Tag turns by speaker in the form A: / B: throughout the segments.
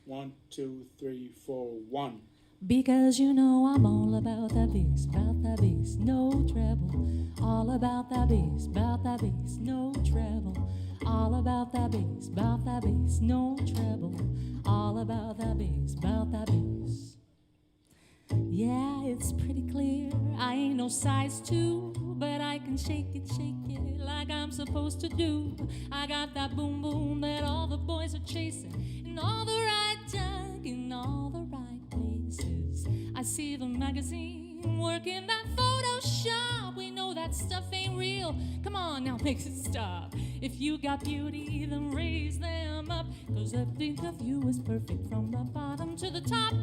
A: 1, 2, 3, 4, 1.
B: Because you know I'm all about that bass, no treble. All about that bass, no treble. All about that bass, no treble. All about that bass. Yeah, it's pretty clear. I ain't no size 2, but I can shake it like I'm supposed to do. I got that boom boom that all the boys are chasing, in all the right junk, in all the right places. I see the magazine working that Photoshop. We know that stuff ain't real. Come on now, make it stop. If you got beauty, then raise them up, 'cause every of you is perfect from the bottom to the top.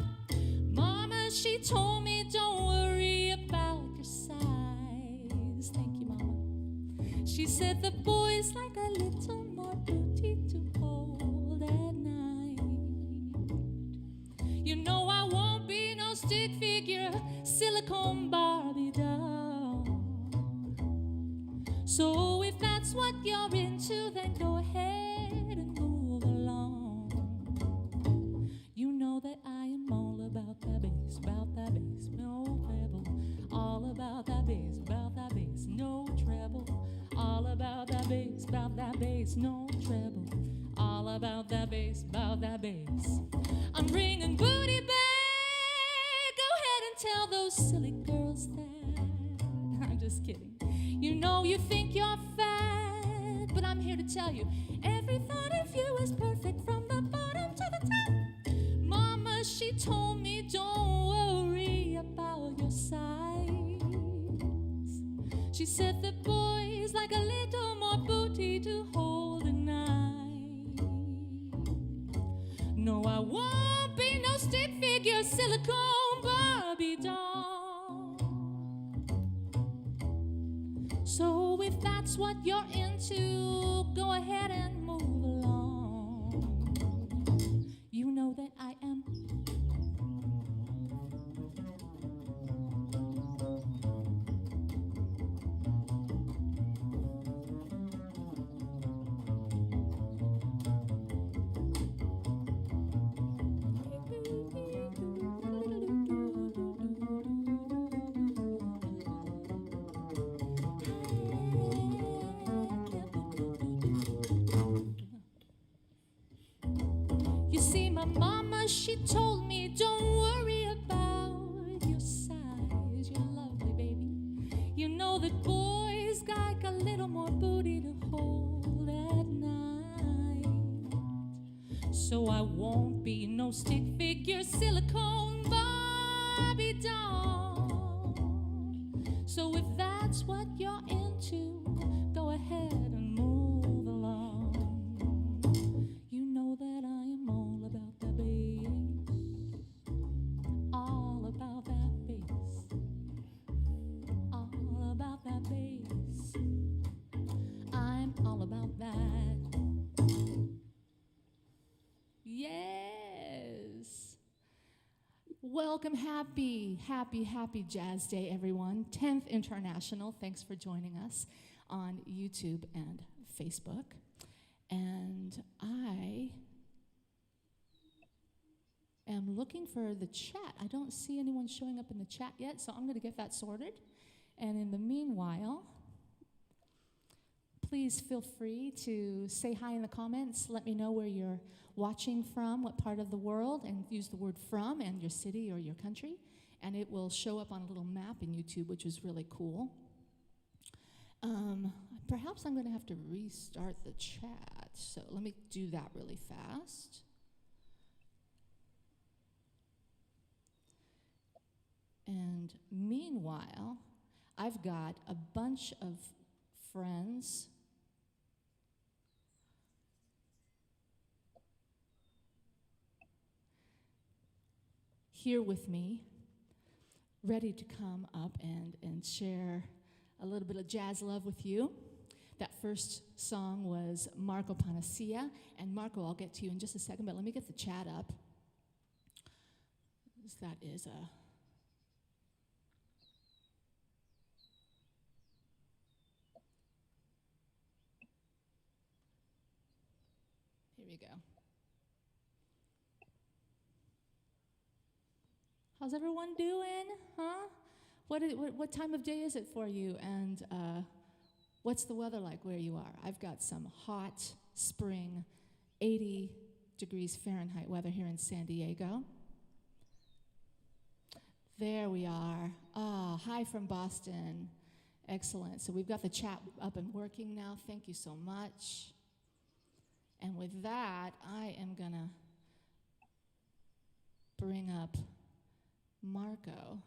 B: Mama, she told me don't worry about your size. Thank you, Mama. She said the boys like a little more booty to hold at night. You know I won't be no stick figure, silicone Barbie doll. So if that's what you're into, then go ahead and move along. You know that I am all about that bass, no treble. All about that bass, no treble. All about that bass, no treble. All about that bass, I'm bringing booty back. Go ahead and tell those silly girls that. I'm just kidding. You know you think you're fat, but I'm here to tell you, every thought of you is perfect from the bottom to the top. Mama, she told me don't worry about your size. She said the boys like a little more booty to hold at night. No, I won't be no stick figure, silicone Barbie doll. So if that's what you're into, go ahead and move along. You know that I am. You see, my mama, she told me don't worry about your size. You're lovely, baby. You know that boys got a little more booty to hold at night. So I won't be no stick figure, silicone Barbie doll. So if that's what you're into, go ahead and move along. You know that I am all about that bass, all about that bass, all about that bass. I'm all about that. Yes. Welcome, happy Jazz Day, everyone. 10th International. Thanks for joining us on YouTube and Facebook. And I am looking for the chat. I don't see anyone showing up in the chat yet, so I'm going to get that sorted. And in the meanwhile, please feel free to say hi in the comments. Let me know where you're watching from, what part of the world, and use the word from and your city or your country. And it will show up on a little map in YouTube, which is really cool. Perhaps I'm going to have to restart the chat. So let me do that really fast. And meanwhile, I've got a bunch of friends here with me, ready to come up and share a little bit of jazz love with you. That first song was Marco Panascia, and Marco, I'll get to you in just a second, but let me get the chat up. That is a... Here we go. How's everyone doing? Huh? What time of day is it for you? And what's the weather like where you are? I've got some hot spring, 80 degrees Fahrenheit weather here in San Diego. There we are. Ah, hi from Boston. Excellent. So we've got the chat up and working now. Thank you so much. And with that, I am going to bring up Marco,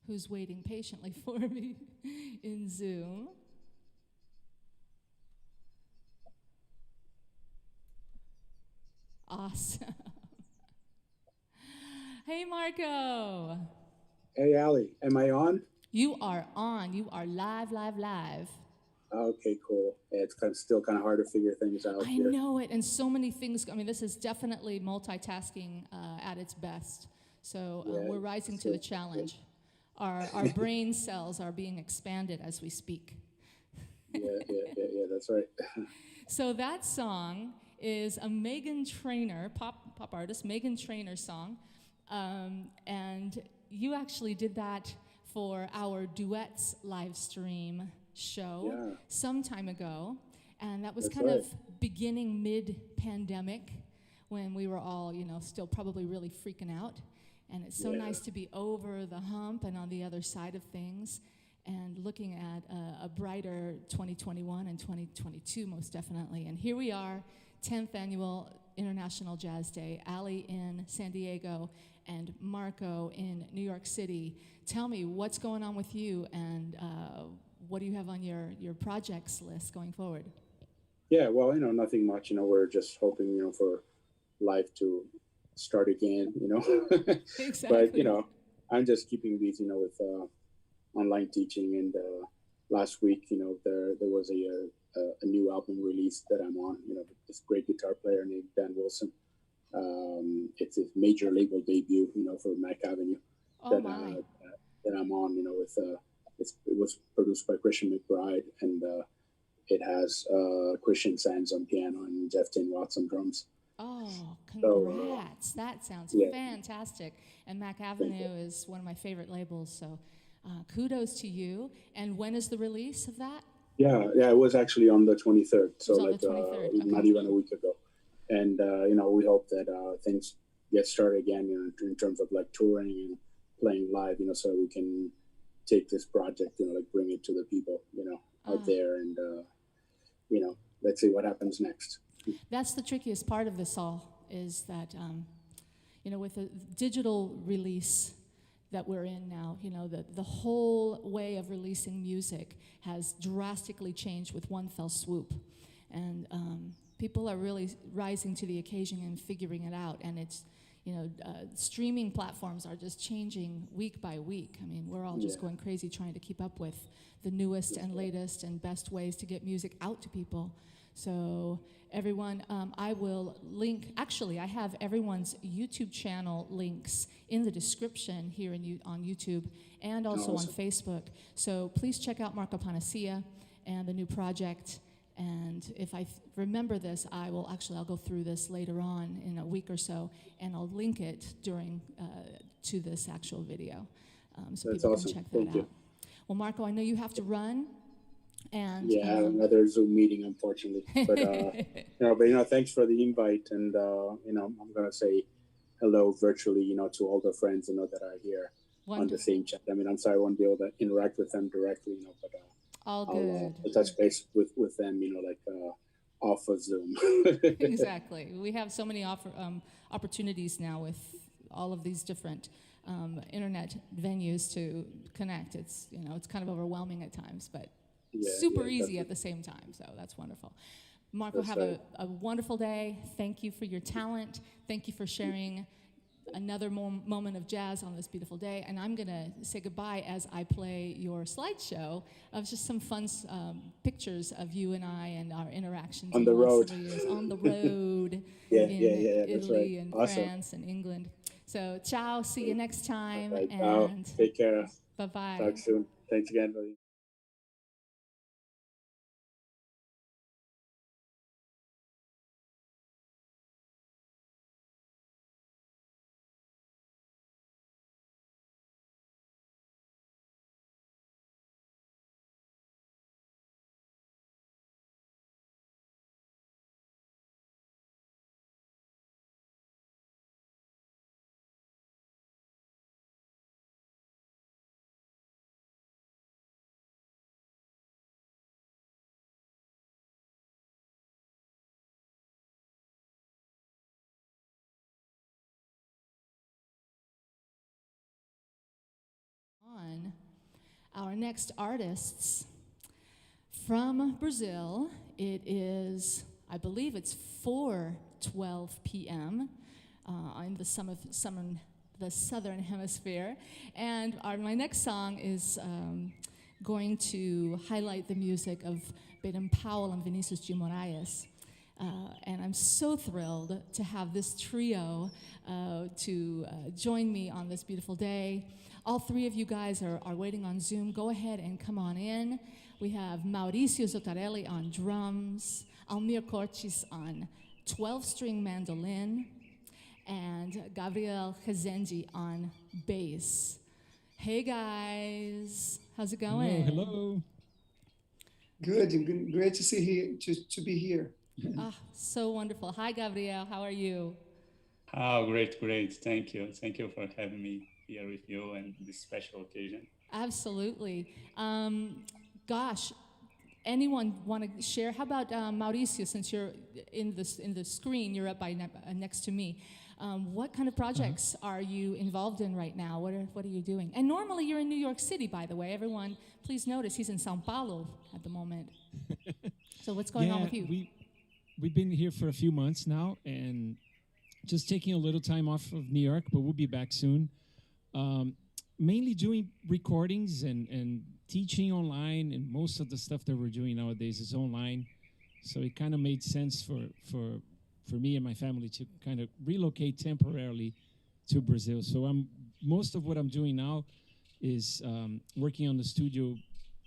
B: who's waiting patiently for me in Zoom. Awesome. Hey, Marco.
A: Hey, Ali, am I on?
B: You are on. You are live.
A: Okay, cool. Yeah, it's still kind of hard to figure things out
B: I
A: here.
B: know it, and so many things. I mean, this is definitely multitasking at its best. So we're rising to the challenge. Our brain cells are being expanded as we speak.
A: Yeah, that's right.
B: So that song is a Meghan Trainor, pop artist, Meghan Trainor song. And you actually did that for our Duets live stream show some time ago. And that was beginning mid-pandemic when we were all, still probably really freaking out. And it's so nice to be over the hump and on the other side of things and looking at a brighter 2021 and 2022, most definitely. And here we are, 10th Annual International Jazz Day, Ali in San Diego and Marco in New York City. Tell me, what's going on with you, and what do you have on your projects list going forward?
A: Yeah, well, nothing much. We're just hoping, for life to start again,
B: Exactly.
A: But, I'm just keeping busy, with online teaching. And last week, there was a new album release that I'm on, this great guitar player named Dan Wilson. It's his major label debut, for Mac Avenue that I'm on, with it was produced by Christian McBride, and it has Christian Sands on piano and Jeff Tin Watts on drums.
B: Oh, congrats. That sounds fantastic. And Mac Avenue is one of my favorite labels, so kudos to you. And when is the release of that?
A: Yeah, it was actually on the 23rd, so
B: the 23rd.
A: Not even a week ago. And, we hope that things get started again, in terms of touring and playing live, so we can take this project, bring it to the people, out there, and, let's see what happens next.
B: That's the trickiest part of this all, is that, with the digital release that we're in now, the whole way of releasing music has drastically changed with one fell swoop. And people are really rising to the occasion and figuring it out. And it's, streaming platforms are just changing week by week. I mean, we're all just going crazy trying to keep up with the newest and latest and best ways to get music out to people. So everyone, I will link, actually I have everyone's YouTube channel links in the description here on YouTube and also on Facebook. So please check out Marco Panascia and the new project. And if I remember this, I'll go through this later on in a week or so, and I'll link it during to this actual video, so
A: That's
B: people
A: awesome.
B: can check that out. Well, Marco, I know you have to run. And
A: another Zoom meeting, unfortunately. But thanks for the invite, and I'm gonna say hello virtually, to all the friends that are here on the same chat. I mean, I'm sorry I won't be able to interact with them directly, but
B: all good.
A: I'll touch base with them, off of Zoom.
B: Exactly. We have so many opportunities now with all of these different internet venues to connect. It's it's kind of overwhelming at times, but super easy at the same time. So that's wonderful. Marco, have a wonderful day. Thank you for your talent. Thank you for sharing another moment of jazz on this beautiful day. And I'm going to say goodbye as I play your slideshow of just some fun pictures of you and I and our interactions
A: on the road.
B: On the road in Italy and France and England. So ciao, see you next time.
A: Right,
B: and
A: take care.
B: Bye-bye.
A: Talk soon. Thanks again, buddy.
B: our next artists from Brazil. It is, I believe it's 4:12 p.m. In the the Southern Hemisphere. And my next song is going to highlight the music of Baden Powell and Vinicius de Moraes. And I'm so thrilled to have this trio to join me on this beautiful day. All three of you guys are waiting on Zoom. Go ahead and come on in. We have Mauricio Zottarelli on drums, Almir Côrtes on 12-string mandolin, and Gabriel Rezende on bass. Hey guys, how's it going?
C: Hello.
D: Good. Great to to be here.
B: So wonderful. Hi Gabriel, how are you?
C: Oh, great. Thank you for having me here with you and this special occasion.
B: Absolutely. Gosh, anyone want to share? How about Mauricio? Since you're in the screen, you're up by next to me. What kind of projects are you involved in right now? What are you doing? And normally you're in New York City, by the way. Everyone, please notice he's in São Paulo at the moment. So what's going on with you?
E: We've been here for a few months now, and just taking a little time off of New York, but we'll be back soon. Mainly doing recordings and teaching online, and most of the stuff that we're doing nowadays is online. So it kind of made sense for me and my family to kind of relocate temporarily to Brazil. So most of what I'm doing now is working on the studio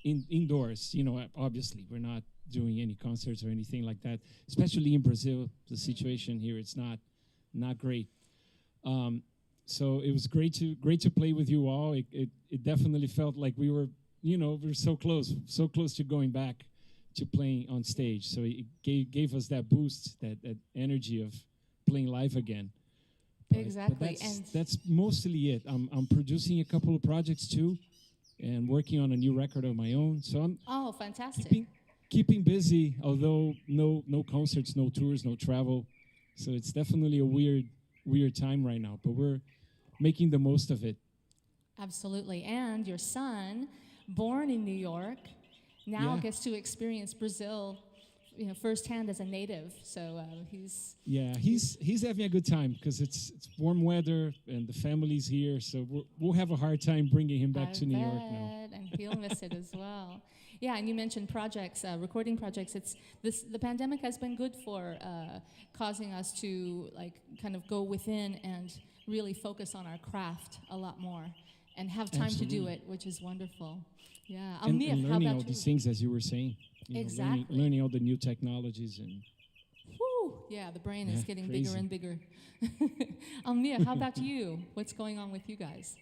E: indoors. You know, obviously we're not doing any concerts or anything like that, especially in Brazil. The situation here, it's not great. So it was great to play with you all. It definitely felt like we were so close to going back to playing on stage. So it gave us that boost, that energy of playing live again.
B: Exactly.
E: But that's mostly it. I'm producing a couple of projects too, and working on a new record of my own. So I'm
B: fantastic.
E: Keeping busy, although no concerts, no tours, no travel. So it's definitely a weird time right now, but we're making the most of it.
B: Absolutely. And your son, born in New York, now gets to experience Brazil, firsthand as a native. So he's
E: having a good time because it's warm weather and the family's here. So we'll have a hard time bringing him back to New York now.
B: And he'll miss it as well. Yeah, and you mentioned projects, recording projects. The pandemic has been good for causing us to kind of go within and really focus on our craft a lot more and have time to do it, which is wonderful. Yeah, Almir,
E: and learning all these things, as you were saying.
B: Exactly.
E: Learning all the new technologies and.
B: Yeah, the brain is getting
E: crazy.
B: bigger and bigger. Almir, how about you? What's going on with you guys?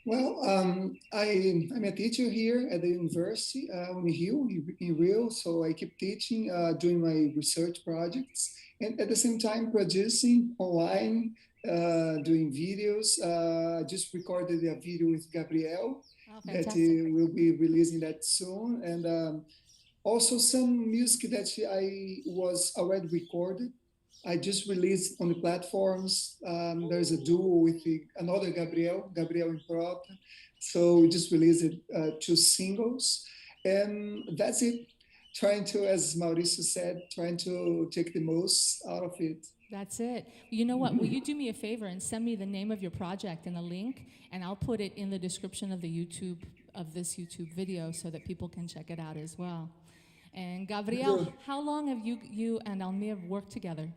D: Well, I'm a teacher here at the university in Rio. So I keep teaching, doing my research projects, and at the same time producing online, doing videos. I just recorded a video with Gabriel that we'll be releasing that soon, and also some music that I was already recorded. I just released on the platforms. There's a duo with another Gabriel in prop. So we just released 2 singles, and that's it. Trying to, as Mauricio said, trying to take the most out of it.
B: That's it. You know what? Will you do me a favor and send me the name of your project and a link, and I'll put it in the description of this YouTube video so that people can check it out as well. And Gabriel, how long have you and Almir worked together?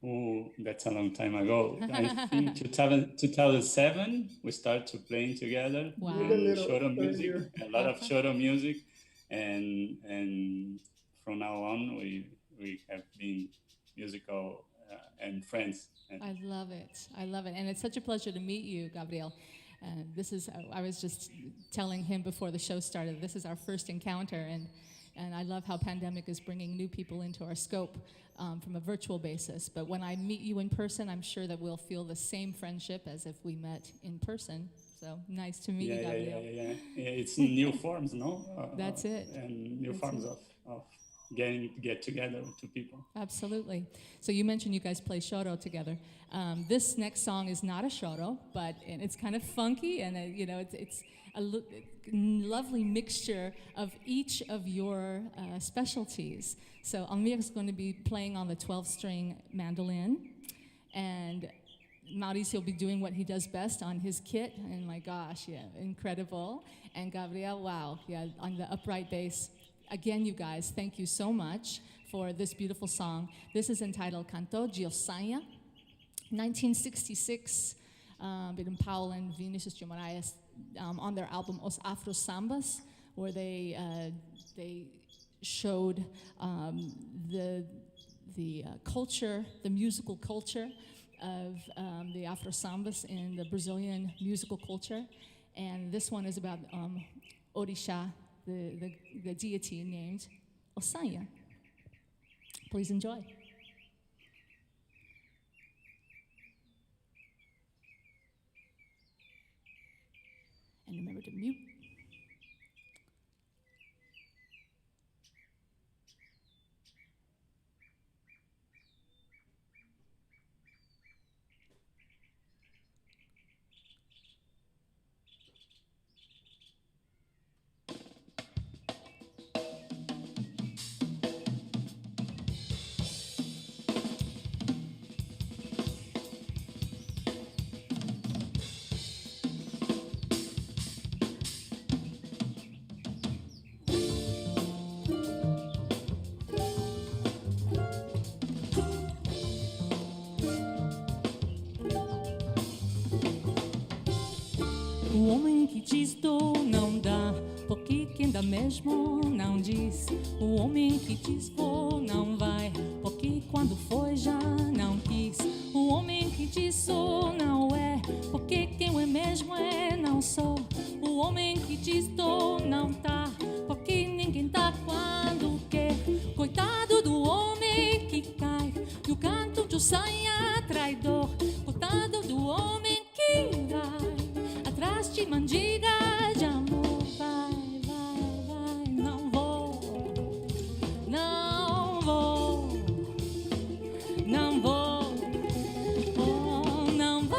C: Oh, that's a long time ago. I think 2007 we started playing together.
B: Wow.
C: And shoro music, a lot of shoro music, and from now on we have been musical and friends.
B: I love it, and it's such a pleasure to meet you, Gabriel. I was just telling him before the show started, this is our first encounter, and I love how pandemic is bringing new people into our scope from a virtual basis. But when I meet you in person, I'm sure that we'll feel the same friendship as if we met in person. So nice to meet you, Gabriel.
C: Yeah. It's new forms, no?
B: That's it.
C: And new forms of get together with two people.
B: Absolutely. So you mentioned you guys play choro together. This next song is not a choro, but it's kind of funky, and it's a lovely mixture of each of your specialties. So Almir is going to be playing on the 12-string mandolin, and Mauricio will be doing what he does best on his kit, and my gosh, yeah, incredible. And Gabriel, wow, yeah, on the upright bass. Again, you guys, thank you so much for this beautiful song. This is entitled Canto de Ossanha, 1966, between Powell and Vinicius de Moraes, on their album Os Afro Sambas, where they showed the culture, the musical culture of the Afro Sambas in the Brazilian musical culture. And this one is about Orisha, the deity named Ossanha. Please enjoy. And remember to mute. O homem que diz dou não dá, porque quem dá mesmo não diz. O homem que diz vou não vai, porque quando foi já não quis. O homem que diz sou não é, porque quem é mesmo é não sou. O homem que diz dou não tá, porque ninguém tá quando quer. Coitado do homem que cai no canto de Ossanha traidor. Coitado do homem que vai atrás de mandiga de amor. Vai, vai, vai, não vou, não vou, não vou, oh, não vou,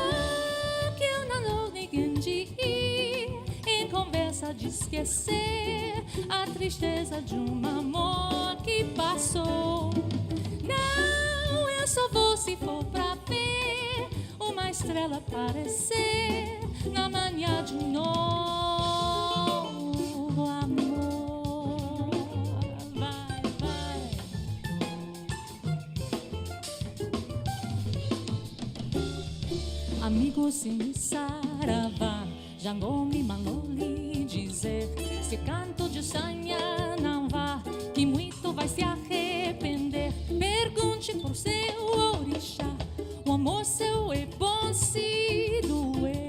B: que eu não dou ninguém de ir em conversa de esquecer a tristeza de um amor que passou. Não, eu só vou se for pra ver uma estrela aparecer na manhã de um novo amor. Vai, vai. Amigo, se me saravá, já não me mandou lhe dizer. Se canto de Ossanha não vá, que muito vai se arrepender. Pergunte por seu orixá, o amor seu é bom se doer.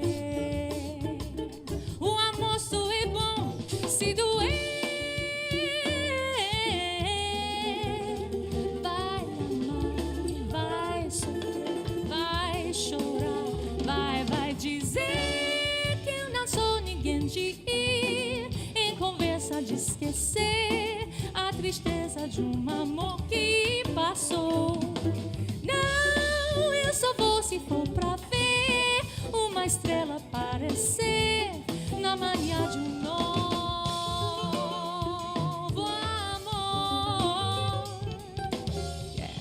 B: O amor seu é bom se doer. Vai amar, vai sofrer, vai chorar, vai dizer que eu não sou ninguém de ir em conversa de esquecer a tristeza de um amor que passou. Não, eu só vou se for pra ver uma estrela aparecer na manhã de um novo amor. Yeah.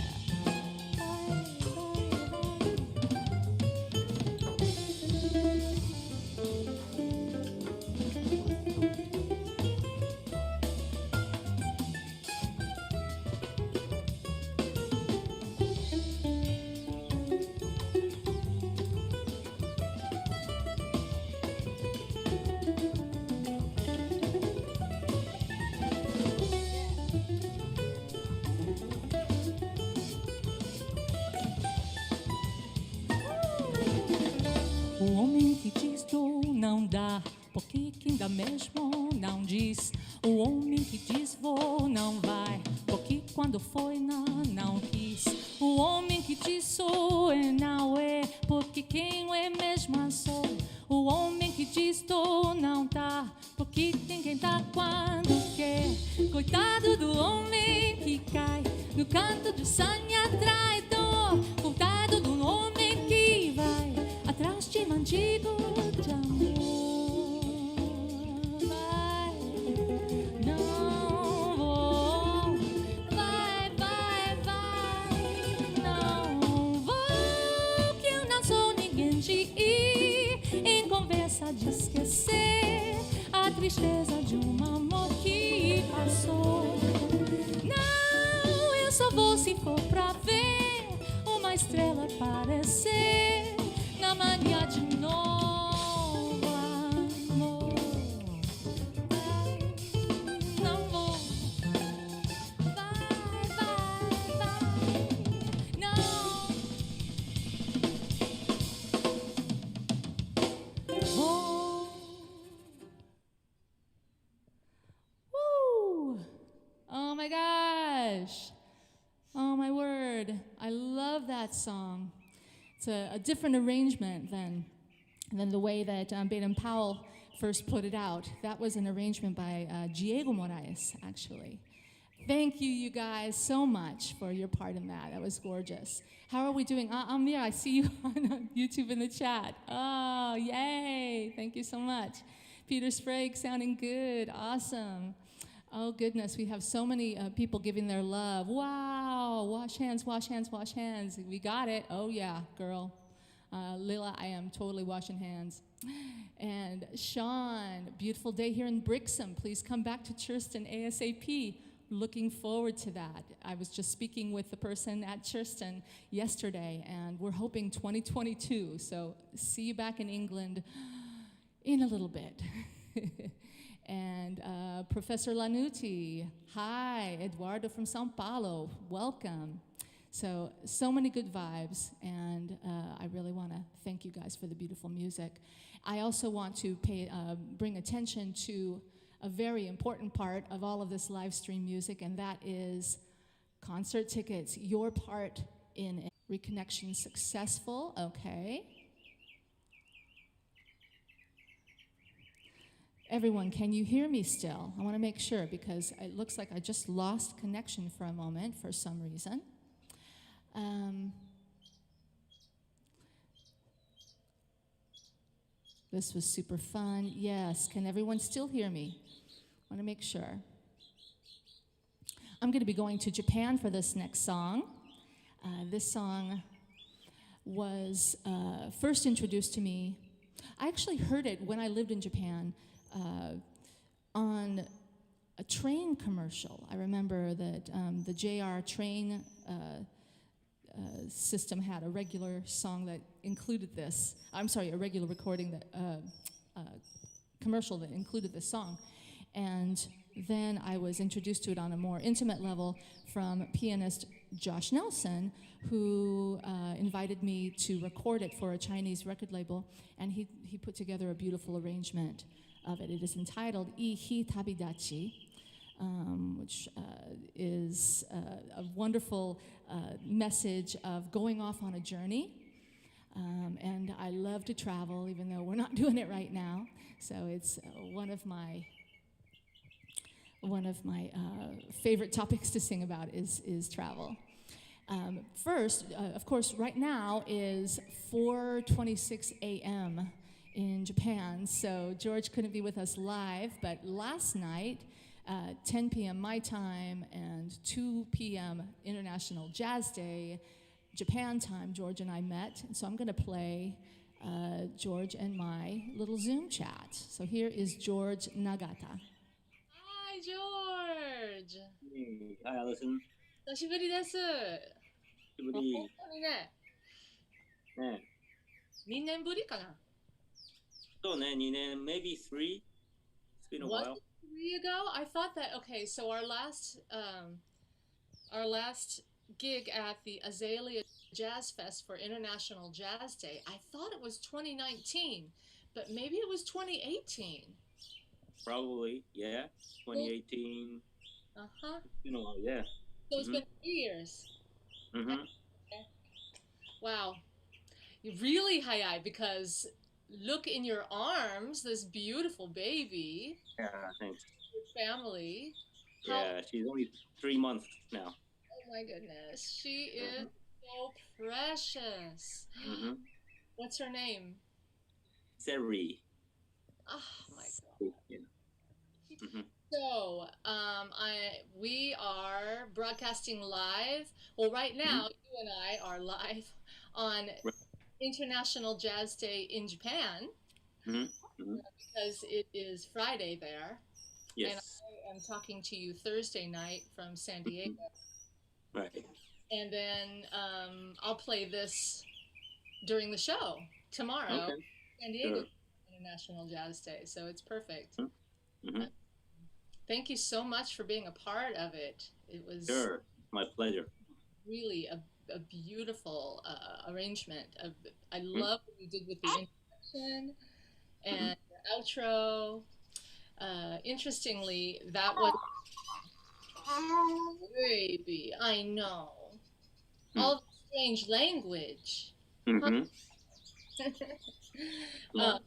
B: O homem que diz dou não dá, porque quem dá mesmo não diz. O homem que diz vou não vai, porque quando foi não quis. O homem que diz sou e não é, porque quem é mesmo é sou. O homem que diz dou não tá, porque ninguém tá quando quer. Coitado do homem que canto de Ossanha traidor, voltado de homem que vai atrás de mendigo de amor. Vai, não vou, vai, vai, vai, não vou, que eu não sou ninguém de ir em conversa de esquecer a tristeza de um amor que passou. Não, eu só vou se for pra ver uma estrela aparecer na manhã de novo amor. Vai, não vou, vai, vai, vai, não vou. Oh my gosh. Oh my word. I love that song. It's a different arrangement than the way that Baden Powell first put it out. That was an arrangement by Diego Moraes, actually. Thank you, you guys, so much for your part in that. That was gorgeous. How are we doing? Almir, I see you on YouTube in the chat. Oh, yay. Thank you so much. Peter Sprague sounding good. Awesome. Oh, goodness. We have so many people giving their love. Wow. Wash hands, wash hands, wash hands. We got it. Oh, yeah, girl. Lila, I am totally washing hands. And Sean, beautiful day here in Brixham. Please come back to Churston ASAP. Looking forward to that. I was just speaking with the person at Churston yesterday, and we're hoping 2022. So see you back in England in a little bit. And Professor Lanuti, hi, Eduardo from Sao Paulo, welcome. So many good vibes, and I really want to thank you guys for the beautiful music. I also want to bring attention to a very important part of all of this live stream music, and that is concert tickets. Your part in reconnection successful, okay. Everyone, can you hear me still? I want to make sure because it looks like I just lost connection for a moment for some reason. This was super fun. Yes, can everyone still hear me? I want to make sure. I'm going to be going to Japan for this next song. This song was first introduced to me. I actually heard it when I lived in Japan. On a train commercial. I remember that the JR train system had a regular song that included this. I'm sorry, a regular recording that commercial that included this song. And then I was introduced to it on a more intimate level from pianist Josh Nelson, who invited me to record it for a Chinese record label, and he put together a beautiful arrangement of it. It is entitled Hi Tabidachi, which is a wonderful message of going off on a journey. And I love to travel, even though we're not doing it right now. So it's one of my favorite topics to sing about is travel. First, of course, right now is 4:26 a.m. in Japan, so George couldn't be with us live, but last night, 10 p.m. my time and 2 p.m. International Jazz Day, Japan time, George and I met, and so I'm going to play George and my little Zoom chat. So here is George Nagata. Hi, George!
F: Hi, Allison.
B: 久しぶりです。
F: 久しぶり。
B: 本当にね、
F: ね。
B: 2年ぶりかな。
F: そうね、2年, maybe 3. It's been a while.
B: 3 ago? I thought that, okay, so our last gig at the Azalea Jazz Fest for International Jazz Day, I thought it was 2019, but maybe it was 2018.
F: Probably, yeah. 2018.
B: Uh-huh.
F: It's been a while, yeah.
B: So it's been 3 years.
F: Mm-hmm.
B: Okay. Wow. You're really high because look in your arms, this beautiful baby.
F: Yeah, thanks.
B: Your family.
F: Yeah, she's only 3 months now.
B: my goodness. She is so precious.
F: Mhm.
B: What's her name?
F: Seri.
B: Oh my God.
F: Yeah. Mhm.
B: So, we are broadcasting live. Well, right now, you and I are live on
F: Right.
B: International Jazz Day in Japan
F: Mhm. Mhm.
B: because it is Friday there. And
F: Yes.
B: I am talking to you Thursday night from San Diego.
F: Right.
B: And then I'll play this during the show tomorrow,
F: Okay.
B: San Diego
F: Sure.
B: International Jazz Day. So it's perfect.
F: Mhm.
B: Thank you so much for being a part of it. It was
F: Sure. My pleasure.
B: really a beautiful arrangement. I
F: Mhm.
B: love what you did with the introduction and the outro. Interestingly, that was baby. I know all the strange language.
F: Mhm.
B: Uh,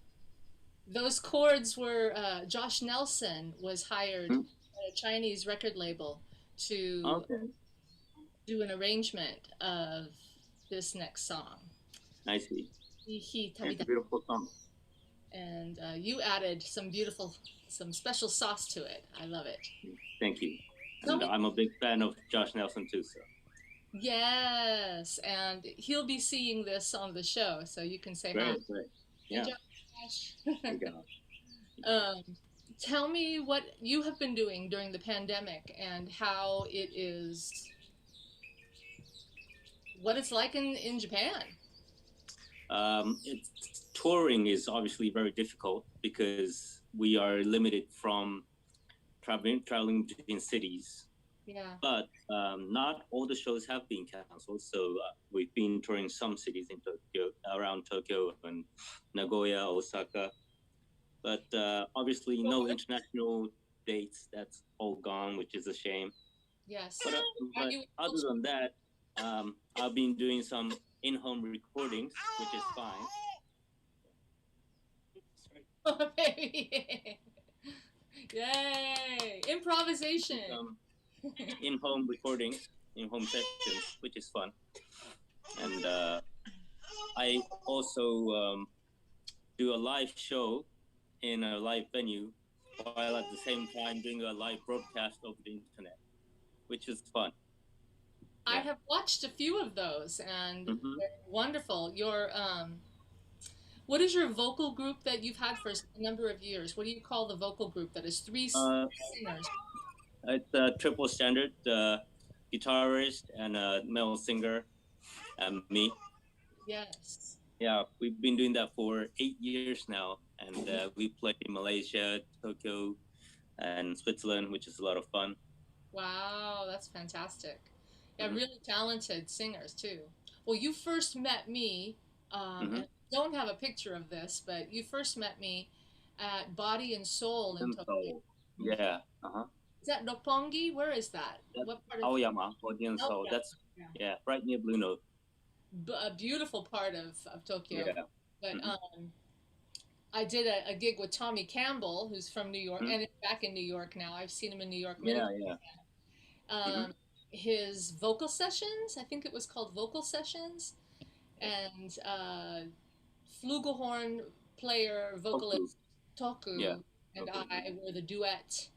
B: those chords were Josh Nelson was hired
F: Mhm.
B: at a Chinese record label to
F: Okay.
B: do an arrangement of this next song.
F: I see.
B: Hi
F: It's a
B: Tabidachi.
F: beautiful song.
B: And you added some special sauce to it. I love it.
F: Thank you.
B: Tell
F: And
B: me-
F: I'm a big fan of Josh Nelson too. So.
B: Yes, and he'll be seeing this on the show, so you can say hi.
F: Great.
B: Hey,
F: Yeah.
B: Josh.
F: Thank you.
B: Tell me what you have been doing during the pandemic and how it is, what it's like in Japan.
F: Touring is obviously very difficult because we are limited from traveling between cities.
B: Yeah.
F: But not all the shows have been canceled. So we've been touring some cities in Tokyo, around Tokyo and Nagoya, Osaka. But obviously, no international dates. That's all gone, which is a shame.
B: Yes.
F: But other than that, I've been doing some in-home recordings, which is fine.
B: Oh, baby. Yay! Improvisation.
F: In-home recordings, in-home sessions, which is fun. And I also do a live show in a live venue while at the same time doing a live broadcast over the internet, which is fun.
B: I have watched a few of those, and they're wonderful. What is your vocal group that you've had for a number of years? What do you call the vocal group that is three singers?
F: It's a triple standard, guitarist and a male singer, and me.
B: Yes.
F: Yeah, we've been doing that for 8 years now, and we played in Malaysia, Tokyo, and Switzerland, which is a lot of fun.
B: Wow, that's fantastic. Yeah, really talented singers too. Well, you first met me, and I don't have a picture of this, but you first met me at Body and Soul in Tokyo.
F: Yeah.
B: Is that Roppongi? Where is that? What part of
F: Aoyama, Body and Soul. That's right near Blue Note.
B: a beautiful part of Tokyo.
F: Yeah.
B: But I did a gig with Tommy Campbell, who's from New York, and is back in New York now. I've seen him in New York many times. His vocal sessions, I think it was called Vocal Sessions, and flugelhorn player, vocalist Toku, and I were the duet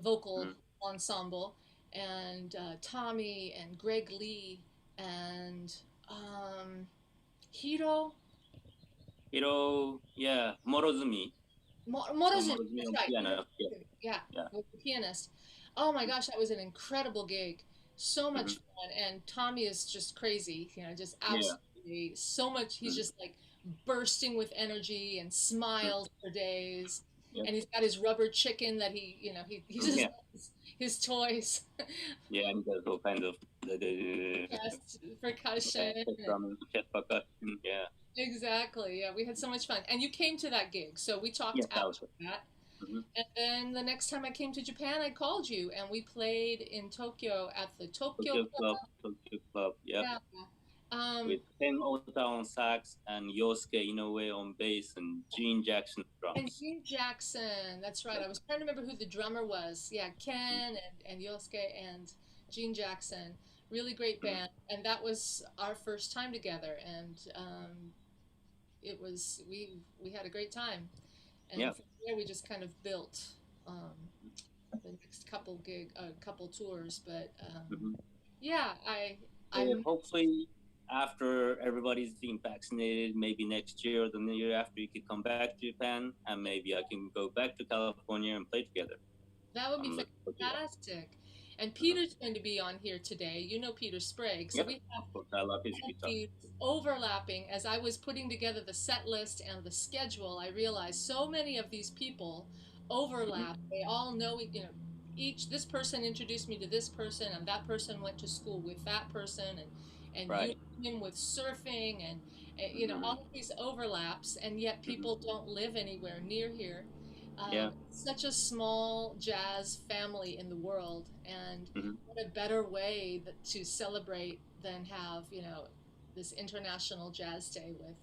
B: vocal ensemble, and Tommy and Greg Lee and Hiro,
F: Morozumi.
B: Morozumi, that's right.
F: Piano.
B: Yeah, with the pianist. Oh my gosh, that was an incredible gig. So much fun, and Tommy is just crazy. Just absolutely so much. He's just like bursting with energy and smiles for days. And he's got his rubber chicken that he just loves his toys.
F: Yeah, and there's all kinds of
B: percussion.
F: chest percussion. Yeah.
B: Exactly. Yeah, we had so much fun, and you came to that gig, so we talked after that. And then the next time I came to Japan, I called you, and we played in Tokyo at the Tokyo Club.
F: Tokyo Club. Yeah. With Ken Ota on sax and Yosuke Inoue on bass and Gene Jackson drums.
B: And Gene Jackson, that's right. I was trying to remember who the drummer was. Yeah, Ken and Yosuke and Gene Jackson.
G: really great band, and that was our first time together, and it was we had a great time, and
F: Yeah.
G: from there we just kind of built the next couple tours, but
F: Mhm.
G: yeah,
F: Hopefully, after everybody's been vaccinated, maybe next year or the year after, you could come back to Japan, and maybe I can go back to California and play together.
G: that would be
F: I'm looking forward to that.
G: fantastic. And Peter's going to be on here today. You know Peter Sprague, so
F: Yep.
G: we have
F: Of course, I love his guitar.
G: these overlapping. As I was putting together the set list and the schedule, I realized so many of these people overlap. They all know, this person introduced me to this person, and that person went to school with that person, and
F: Right.
G: you him with surfing, and all of these overlaps, and yet people don't live anywhere near here.
F: Yeah.
G: Such a small jazz family in the world, and what a better way to celebrate than have this international jazz day with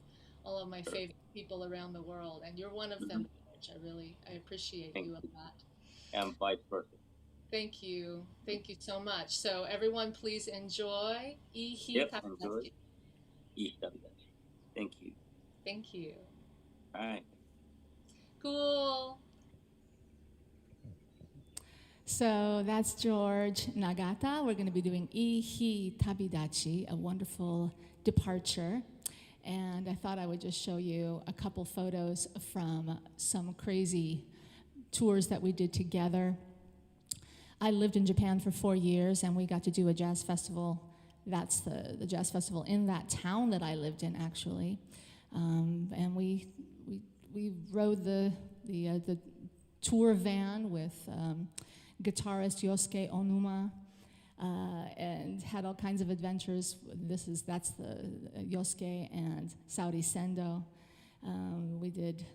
G: all of my favorite people around the world, and you're one of them, George. I appreciate you a lot.
F: And vice versa.
G: Thank you so much. So everyone, please enjoy いい日
F: Yep,
G: 旅立ち.
F: enjoy. いい日旅立ち. Thank you.
G: Thank you.
F: All right.
G: Cool.
B: So that's George Nagata. We're going to be doing いい日旅立ち, a wonderful departure. And I thought I would just show you a couple photos from some crazy tours that we did together. I lived in Japan for 4 years, and we got to do a jazz festival. That's the jazz festival in that town that I lived in, actually. And we rode the tour van with guitarist Yosuke Onuma, and had all kinds of adventures. That's the Yosuke and Saudi Sendo. We did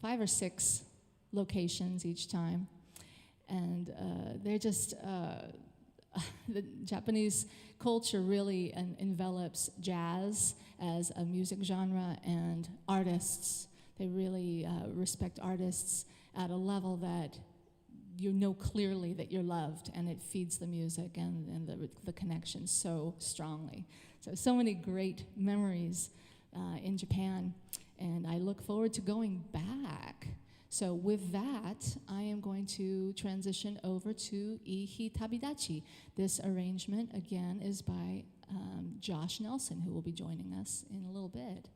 B: 5 or 6 locations each time, and they're just the Japanese culture really envelops jazz as a music genre, and artists. They really respect artists at a level that you know clearly that you're loved, and it feeds the music and the connection so strongly. So many great memories in Japan, and I look forward to going back. So with that, I am going to transition over to いい日旅立ち. This arrangement, again, is by Josh Nelson, who will be joining us in a little bit.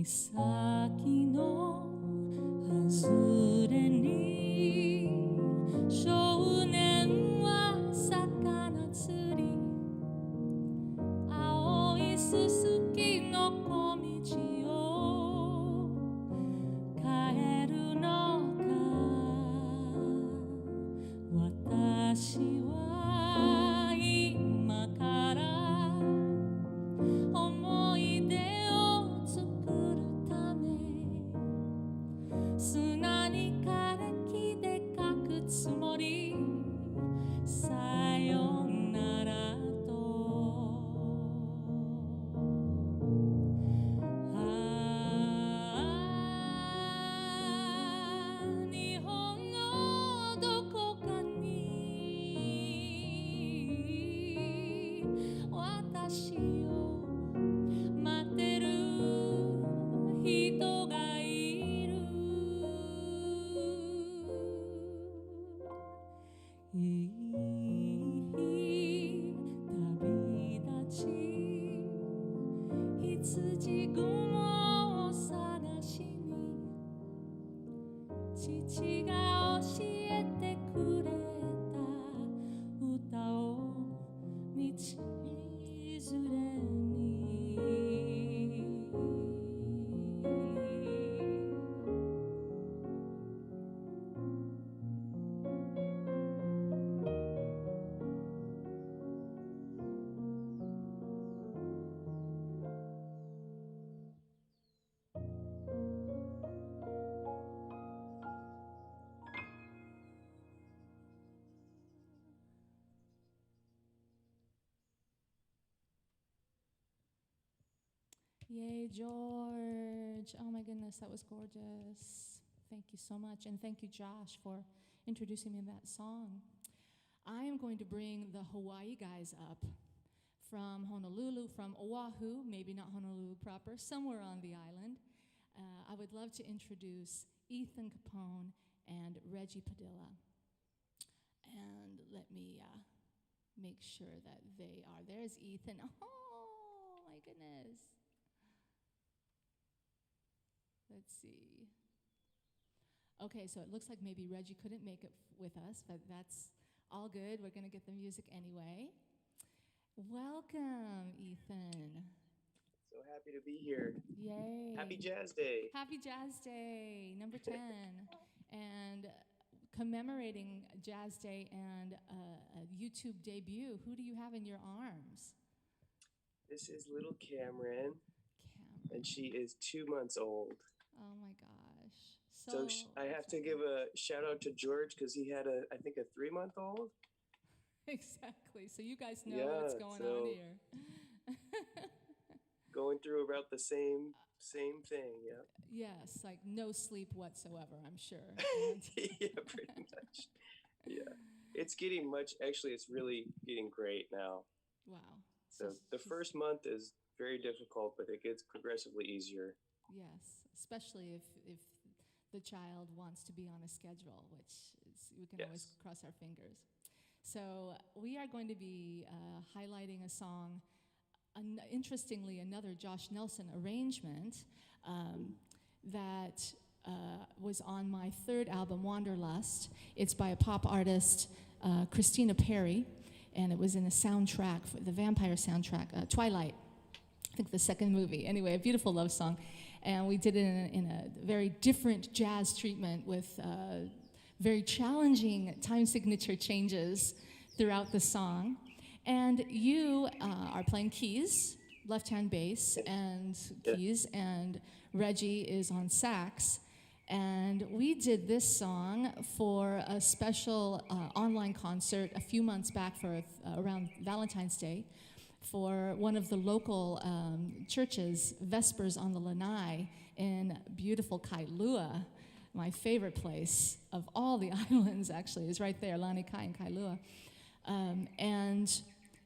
B: 岬の外れに少年は魚釣り青いすすきの小道を帰るのか私は今から思い出を作るため砂に枯れ木で書くつもりさよならと日本のどこかに私を待ってる人がいるいい日旅立ち羊雲を探しに父が教えてくれた歌を道連れにYay, George. Oh my goodness, that was gorgeous. Thank you so much. And thank you, Josh, for introducing me to that song. I am going to bring the Hawaii guys up from Honolulu, from Oahu, maybe not Honolulu proper, somewhere on the island. I would love to introduce Ethan Capone and Reggie Padilla. And let me make sure that they are. There's Ethan. Oh, my goodness. Let's see. Okay, so it looks like maybe Reggie couldn't make it with us, but that's all good. We're going to get the music anyway. Welcome, Ethan.
H: So happy to be here.
B: Yay.
H: Happy Jazz Day.
B: Happy Jazz Day, number 10. And commemorating Jazz Day and a YouTube debut, who do you have in your arms?
H: This is little Cameron, and she is 2 months old.
B: Oh my gosh.
H: So I have to give a shout out to George because he had I think a 3-month-old.
B: Exactly. So you guys know what's going on here.
H: Going through about the same thing, yeah.
B: Yes, like no sleep whatsoever, I'm sure.
H: Yeah, pretty much. Yeah. It's really getting great now.
B: Wow.
H: So the first month is very difficult, but it gets progressively easier.
B: Yes, especially if the child wants to be on a schedule, which is, we can always cross our fingers. So we are going to be highlighting a song, interestingly, another Josh Nelson arrangement that was on my third album, Wanderlust. It's by a pop artist, Christina Perry, and it was in a soundtrack, the vampire soundtrack, Twilight, I think the second movie. Anyway, a beautiful love song. And we did it in a very different jazz treatment with very challenging time signature changes throughout the song. And you are playing keys, left-hand bass and keys, and Reggie is on sax. And we did this song for a special online concert a few months back for around Valentine's Day for one of the local churches, Vespers on the Lanai in beautiful Kailua. My favorite place of all the islands, actually, is right there, Lani Kai in Kailua. And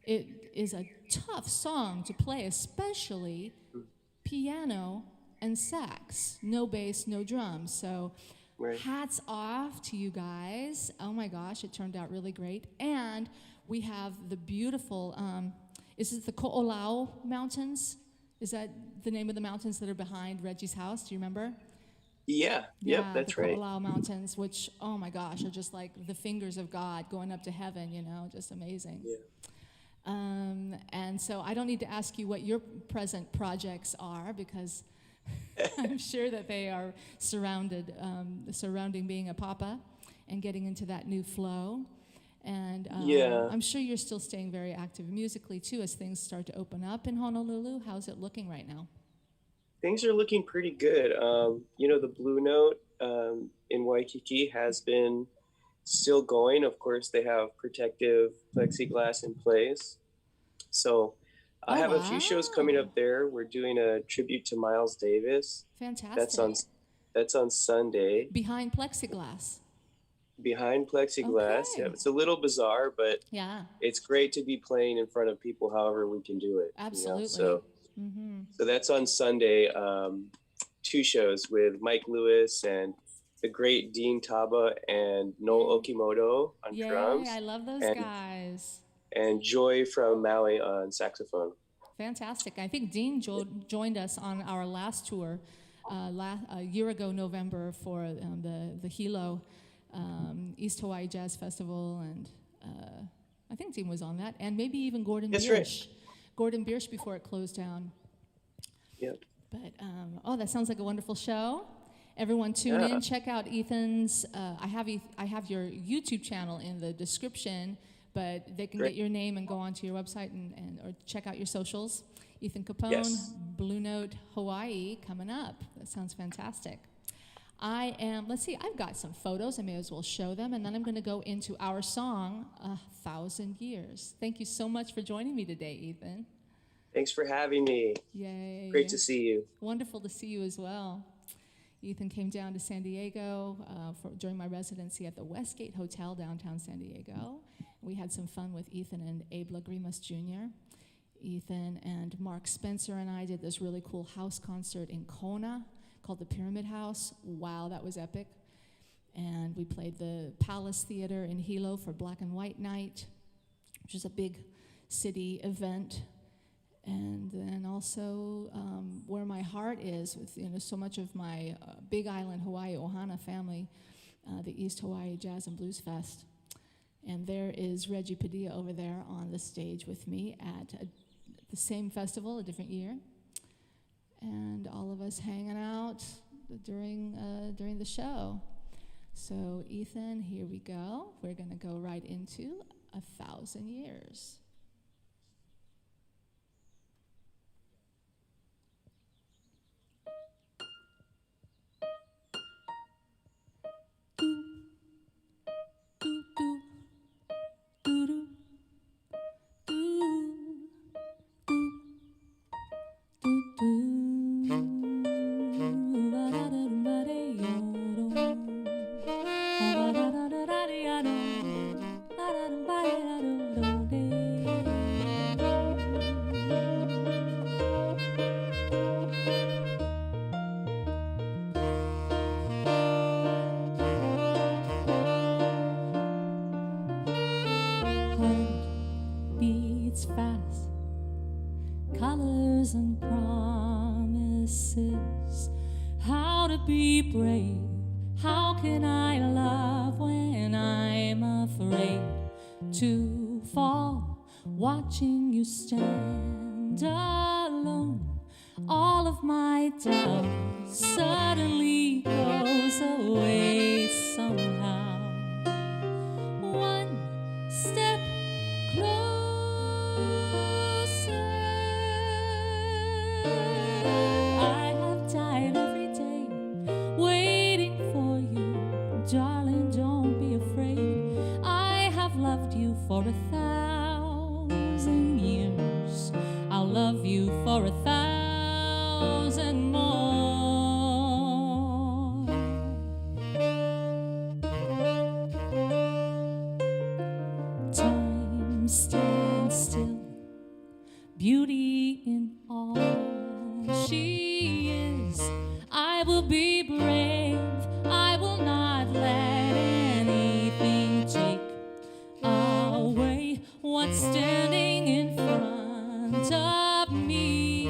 B: it is a tough song to play, especially piano and sax. No bass, no drums. So hats off to you guys. Oh my gosh, it turned out really great. And we have the beautiful, is it the Ko'olau Mountains Is that the name of the mountains that are behind Reggie's house? Do you remember?
H: Yeah, yep, that's
B: the
H: right.
B: Ko'olau Mountains, which, oh my gosh, are just like the fingers of God going up to heaven, just amazing.
H: Yeah.
B: And so I don't need to ask you what your present projects are, because I'm sure that they are surrounding being a papa and getting into that new flow. And I'm sure you're still staying very active musically too as things start to open up in Honolulu. How's it looking right now?
H: Things are looking pretty good. The Blue Note in Waikiki has been still going. Of course, they have protective plexiglass in place. So I have a few shows coming up there. We're doing a tribute to Miles Davis.
B: Fantastic.
H: That's on Sunday.
B: Behind plexiglass.
H: Behind plexiglass.
B: Okay.
H: Yeah, it's a little bizarre, but
B: yeah,
H: it's great to be playing in front of people however we can do it.
B: Absolutely.
H: So that's on Sunday. 2 shows with Mike Lewis and the great Dean Taba and Noel Okimoto on drums.
B: I love those guys.
H: And Joy from Maui on saxophone.
B: Fantastic. I think Dean joined us on our last tour a year ago, November, for the Hilo East Hawaii Jazz Festival, and I think Dean was on that, and maybe even Gordon Biersch.
H: Right.
B: Gordon Biersch before it closed down.
H: Yep.
B: But that sounds like a wonderful show. Everyone tune in. Check out Ethan's. I have your YouTube channel in the description, but they can get your name and go onto your website and or check out your socials. Ethan Capone, Blue Note Hawaii coming up. That sounds fantastic. Let's see, I've got some photos. I may as well show them, and then I'm going to go into our song, 1,000 Years. Thank you so much for joining me today, Ethan.
H: Thanks for having me.
B: Yay.
H: Great to see you.
B: Wonderful to see you as well. Ethan came down to San Diego during my residency at the Westgate Hotel downtown San Diego. We had some fun with Ethan and Abe Lagrimas Jr. Ethan and Mark Spencer and I did this really cool house concert in Kona called the Pyramid House. Wow, that was epic. And we played the Palace Theater in Hilo for Black and White Night, which is a big city event. And then also where my heart is with so much of my Big Island Hawaii Ohana family, the East Hawaii Jazz and Blues Fest. And there is Reggie Padilla over there on the stage with me at the same festival, a different year. And all of us hanging out during the show. So Ethan, here we go. We're going to go right into 1,000 Years. Watching you stand alone, all of my doubt suddenly goes away somehow. One step closer. I have died every day waiting for you, darling, don't be afraid. I have loved you for 1,000 years. I'll love you for 1,000 more. Time stands still, beauty in all she is. I will be brave, I will not let anything take away what's standing in front of me.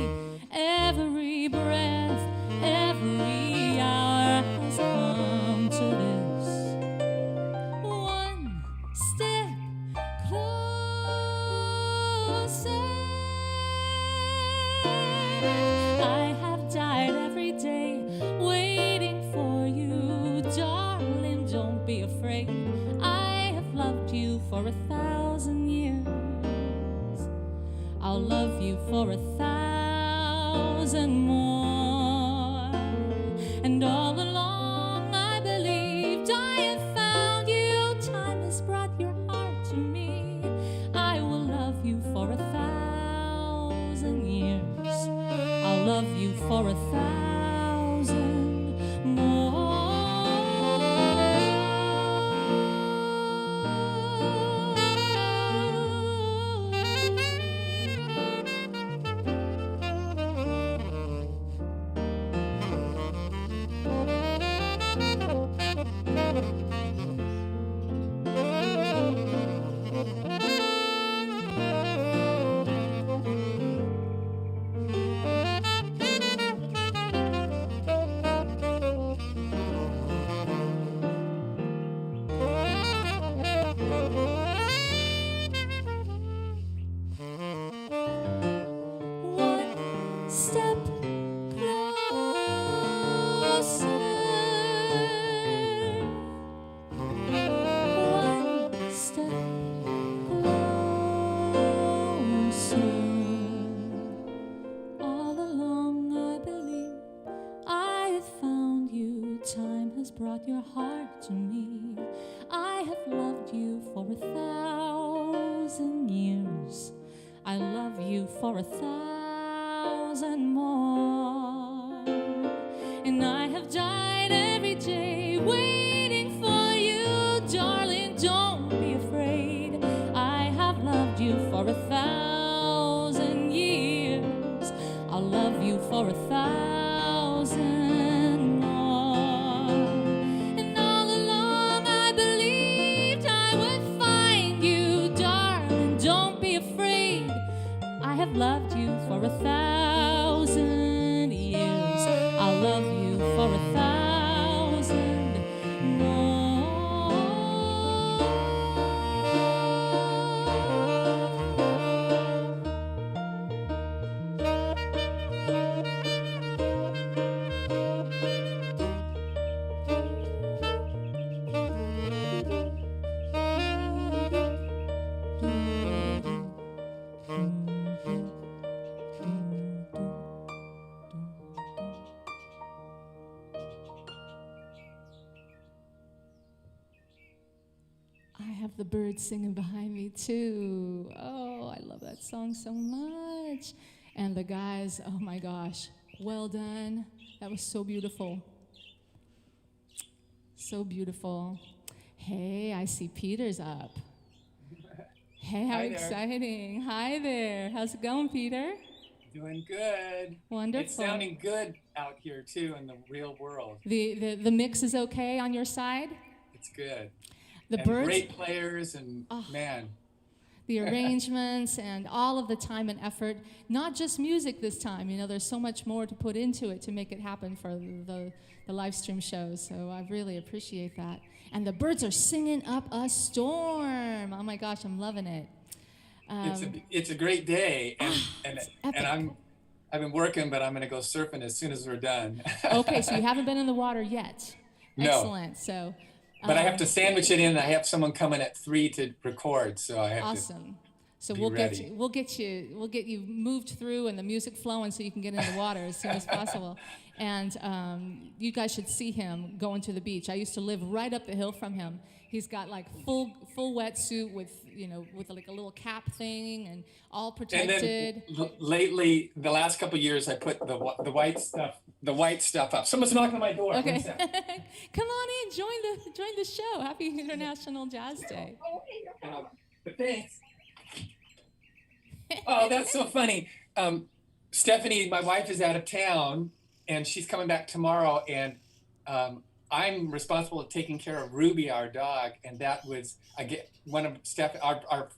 B: for 1,000 years. I'll love you for 1,000 more. And all along I believed I have found you. Time has brought your heart to me. I will love you for 1,000 years. I'll love you for 1,000 more. Brought your heart to me. I have loved you for 1,000 years. I love you for 1,000 more. And I have died every day waiting for you, darling. Don't be afraid. I have loved you for 1,000 years. I'll love you for 1,000 more. I have loved you for 1,000 years. I'll love you for 1,000 more. The birds singing behind me too. Oh, I love that song so much. And the guys, oh my gosh, well done. That was so beautiful. So beautiful. Hey, I see Peter's up. Hey, how exciting. Hi there. How's it going, Peter?
I: Doing good.
B: Wonderful.
I: It's sounding good out here too in the real world.
B: The mix is okay on your side?
I: It's good.
B: The
I: and
B: birds,
I: great players and man.
B: The arrangements and all of the time and effort, not just music this time. You know, there's so much more to put into it to make it happen for the live stream shows. So I really appreciate that. And the birds are singing up a storm. Oh my gosh, I'm loving it.
I: It's a great day, and I've been working, but I'm going to go surfing as soon as we're done.
B: Okay, so you haven't been in the water yet.
I: No.
B: Excellent. So.
I: But I have to sandwich it in. I have someone coming at 3 to record, so I have
B: awesome. So
I: be
B: we'll
I: ready.
B: get you moved through and the music flowing so you can get in the water as soon as possible. And you guys should see him going to the beach. I used to live right up the hill from him. He's got like full wetsuit with like a little cap thing and all protected.
I: And then lately, the last couple of years, I put the white stuff up. Someone's knocking on my door.
B: Okay, come on in, join the show. Happy International Jazz Day.
I: Thanks. Oh, that's so funny. Stephanie, my wife, is out of town, and she's coming back tomorrow, and I'm responsible for taking care of Ruby, our dog, and that was one of our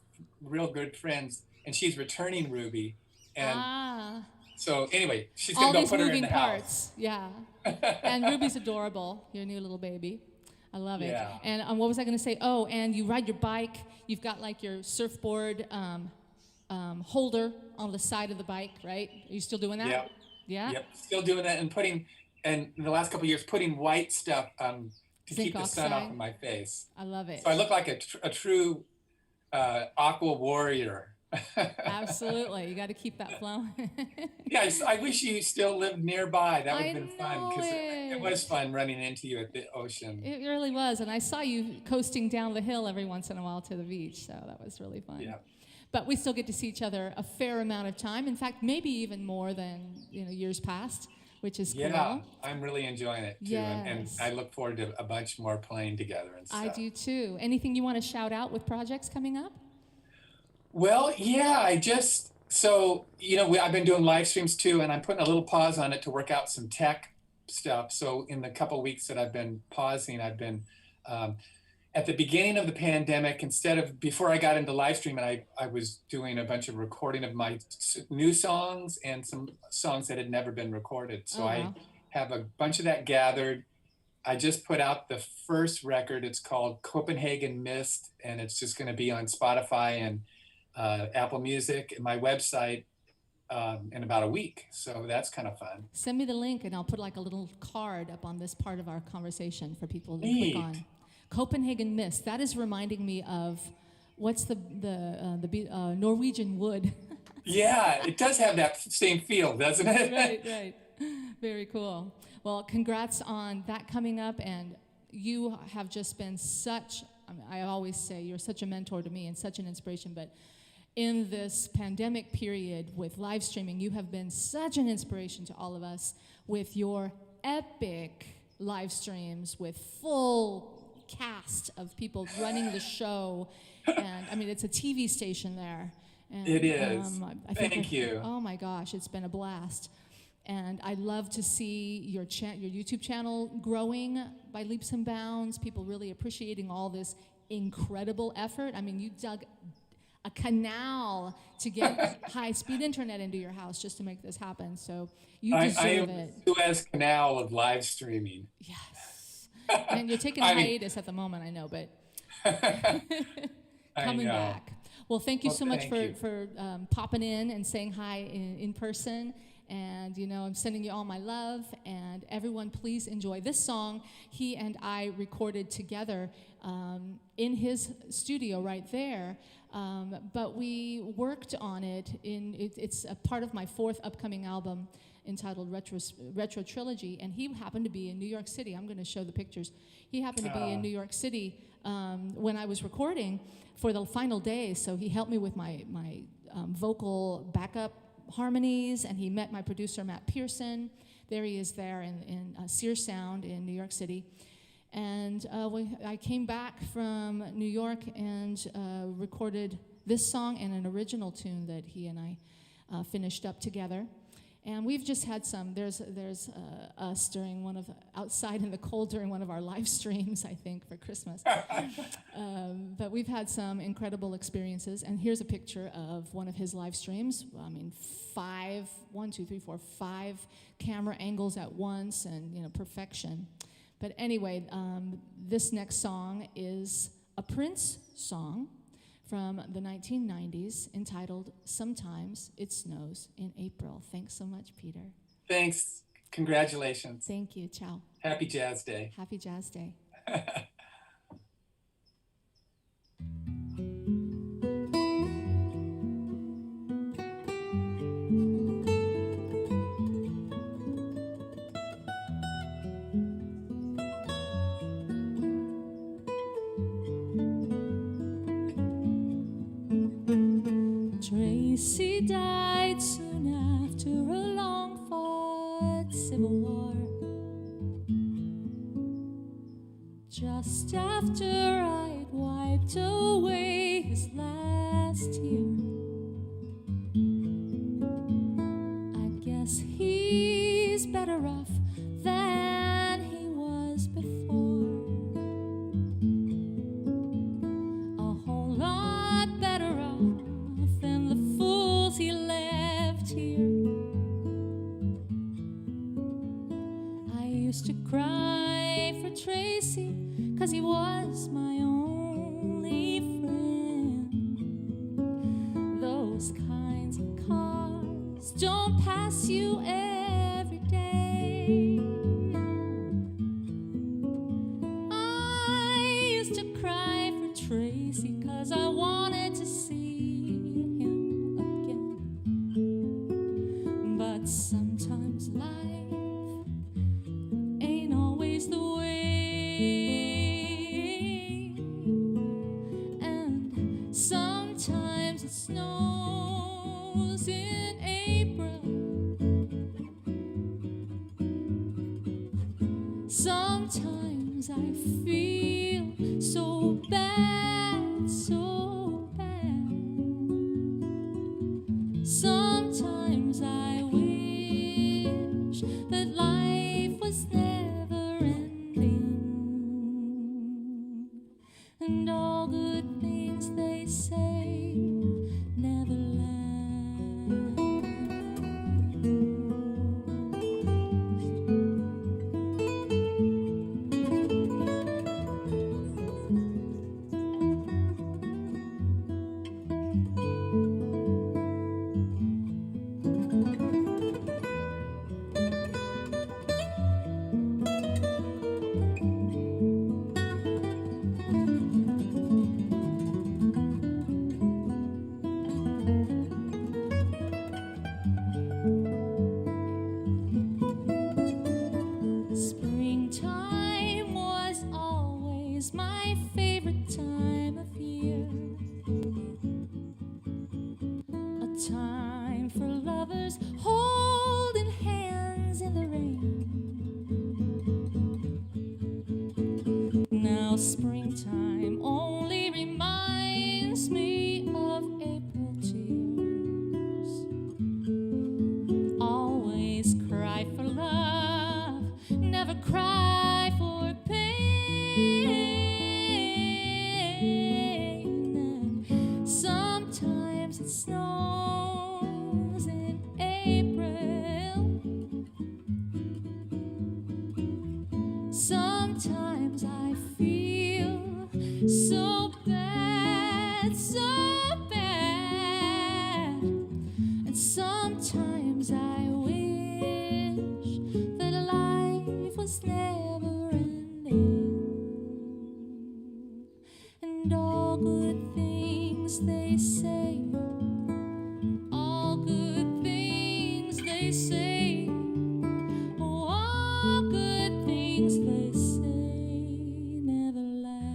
I: real good friends, and she's returning Ruby, and so anyway, she's gonna go put her in the house.
B: Yeah, and Ruby's adorable, your new little baby. I love it.
I: Yeah.
B: And what was I gonna say? Oh, and you ride your bike. You've got like your surfboard holder on the side of the bike, right? Are you still doing that?
I: Yeah.
B: Yeah.
I: Yep. Still doing that, and in the last couple of years, putting white stuff to
B: Zinc
I: keep the sun
B: oxide.
I: off of my face.
B: I love it.
I: So I look like a true aqua warrior.
B: Absolutely. You got to keep that flowing.
I: Yeah, I wish you still lived nearby. That would have
B: I
I: been fun, because it
B: know
I: was fun running into you at the ocean.
B: It really was. And I saw you coasting down the hill every once in a while to the beach. So that was really fun.
I: Yeah.
B: But we still get to see each other a fair amount of time. In fact, maybe even more than years past, which is cool.
I: Yeah, I'm really enjoying it too. And
B: Yes.
I: I look forward to a bunch more playing together and stuff.
B: I do too. Anything you want to shout out with projects coming up?
I: Well, yeah, I've been doing live streams too, and I'm putting a little pause on it to work out some tech stuff. So in the couple weeks that I've been pausing, I've been, at the beginning of the pandemic, before I got into live streaming, I was doing a bunch of recording of my new songs and some songs that had never been recorded. So I have a bunch of that gathered. I just put out the first record. It's called Copenhagen Mist, and it's just going to be on Spotify and Apple Music and my website in about a week. So that's kind of fun.
B: Send me the link and I'll put like a little card up on this part of our conversation for people to
I: Neat.
B: click on. Copenhagen Mist. That is reminding me of what's the Norwegian wood.
I: Yeah, it does have that same feel, doesn't it?
B: Right. Very cool. Well, congrats on that coming up, and you have just been I always say you're such a mentor to me and such an inspiration, but in this pandemic period with live streaming, you have been such an inspiration to all of us with your epic live streams with full cast of people running the show. And I mean, it's a TV station there. And,
I: It is.
B: Thank
I: you.
B: Oh my gosh, it's been a blast. And I love to see your YouTube channel growing by leaps and bounds, people really appreciating all this incredible effort. I mean, you dug a canal to get high-speed internet into your house just to make this happen. So you deserve
I: I am
B: it.
I: the Suez Canal of live streaming.
B: Yes. And you're taking a hiatus at the moment, I know, but coming back. Well, thank you so much for popping in and saying hi in person. And, I'm sending you all my love. And everyone, please enjoy this song. He and I recorded together in his studio right there. But we worked on it. It's a part of my 4th upcoming album entitled Retro Trilogy. And he happened to be in New York City. I'm going to show the pictures. He happened to be in New York City when I was recording for the final day. So he helped me with my vocal backup harmonies, and he met my producer, Matt Pearson. There he is there in Sear Sound in New York City. And I came back from New York and recorded this song and an original tune that he and I finished up together. And we've just had there's us during outside in the cold during one of our live streams, I think, for Christmas. But we've had some incredible experiences. And here's a picture of one of his live streams. I mean, 5 camera angles at once, and, perfection. But anyway, this next song is a Prince song from the 1990s entitled Sometimes It Snows in April. Thanks so much, Peter.
I: Thanks. Congratulations.
B: Thank you. Ciao.
I: Happy Jazz Day.
B: Happy Jazz Day. Tracy died soon after a long-fought civil war. Just after I'd wiped away his last tear. I guess he's better off than he was before. A whole lot better off than the fools he left here. I used to cry for Tracy, 'cause he was my only friend. Those kinds of cars don't pass you every day. I used to cry for Tracy 'cause I wanted always the way. And sometimes it snows in April. Sometimes I feel so bad, so bad. Sometimes I wish that life was never ending. And all good things they say never last. Springtime was always my favorite time of year. A time for lovers holding hands in the rain. Now springtime only reminds me of April tears. Always cry for love, never cry for pain. And sometimes it snows in April. Sometimes I feel so bad, so bad. And sometimes I wish that life was never ending. And all good things they say, all good things they say, oh, all good things they say never last.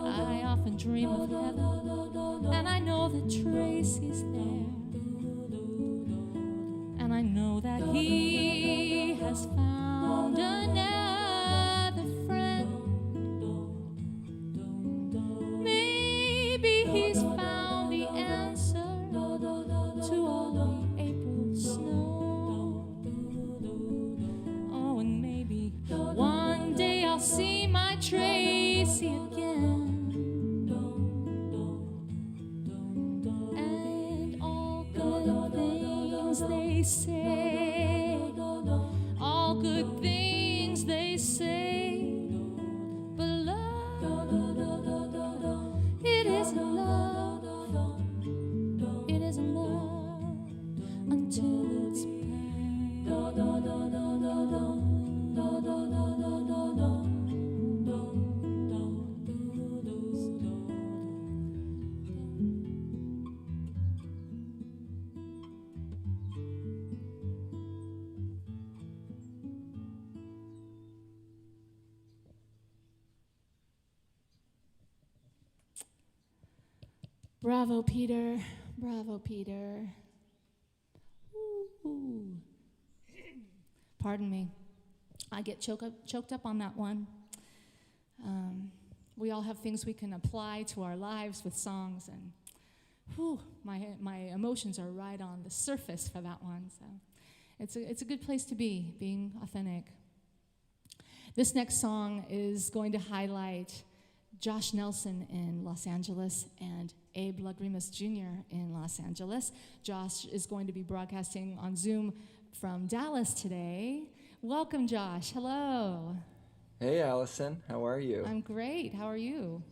B: I often dream of heaven, and I know that Tracy's there, and I know that he has found another friend. Maybe he's found the answer to all the April snow. Oh, and maybe one day I'll see my Tracy again. And all good things they say, all good things they say, but love, it isn't love, it isn't love until it's past. Bravo, Peter. Bravo, Peter. Ooh. Pardon me. I get choked up on that one. We all have things we can apply to our lives with songs, and my emotions are right on the surface for that one. So it's a good place to be, being authentic. This next song is going to highlight Josh Nelson in Los Angeles and Abe Lagrimas Jr. in Los Angeles. Josh is going to be broadcasting on Zoom from Dallas today. Welcome, Josh. Hello.
J: Hey, Allison. How are you?
B: I'm great. How are you?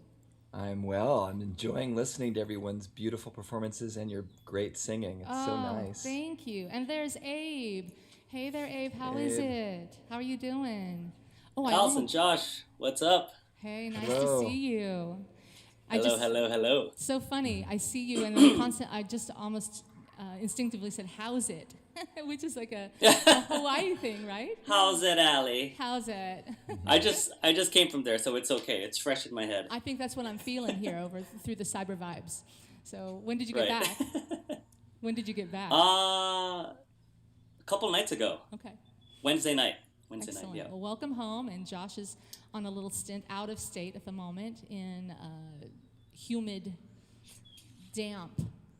J: I'm well. I'm enjoying listening to everyone's beautiful performances and your great singing. It's so nice.
B: Thank you. And there's Abe. Hey there, Abe. How is it? How are you doing?
K: Oh, Allison, Josh, what's up?
B: Hey, nice
J: Hello.
B: to see you.
F: Hello.
B: So funny. I see you, and then I just almost instinctively said, "How's it?" Which is like a Hawaii thing, right?
F: How's it, Allie?
B: How's it?
F: I just came from there, so it's okay. It's fresh in my head.
B: I think that's what I'm feeling here through the cyber vibes. So when did you get back? When did you get back?
F: A couple nights ago.
B: Okay.
F: Wednesday night.
B: Excellent.
F: Yeah.
B: Well, welcome home. And Josh is on a little stint out of state at the moment in humid, damp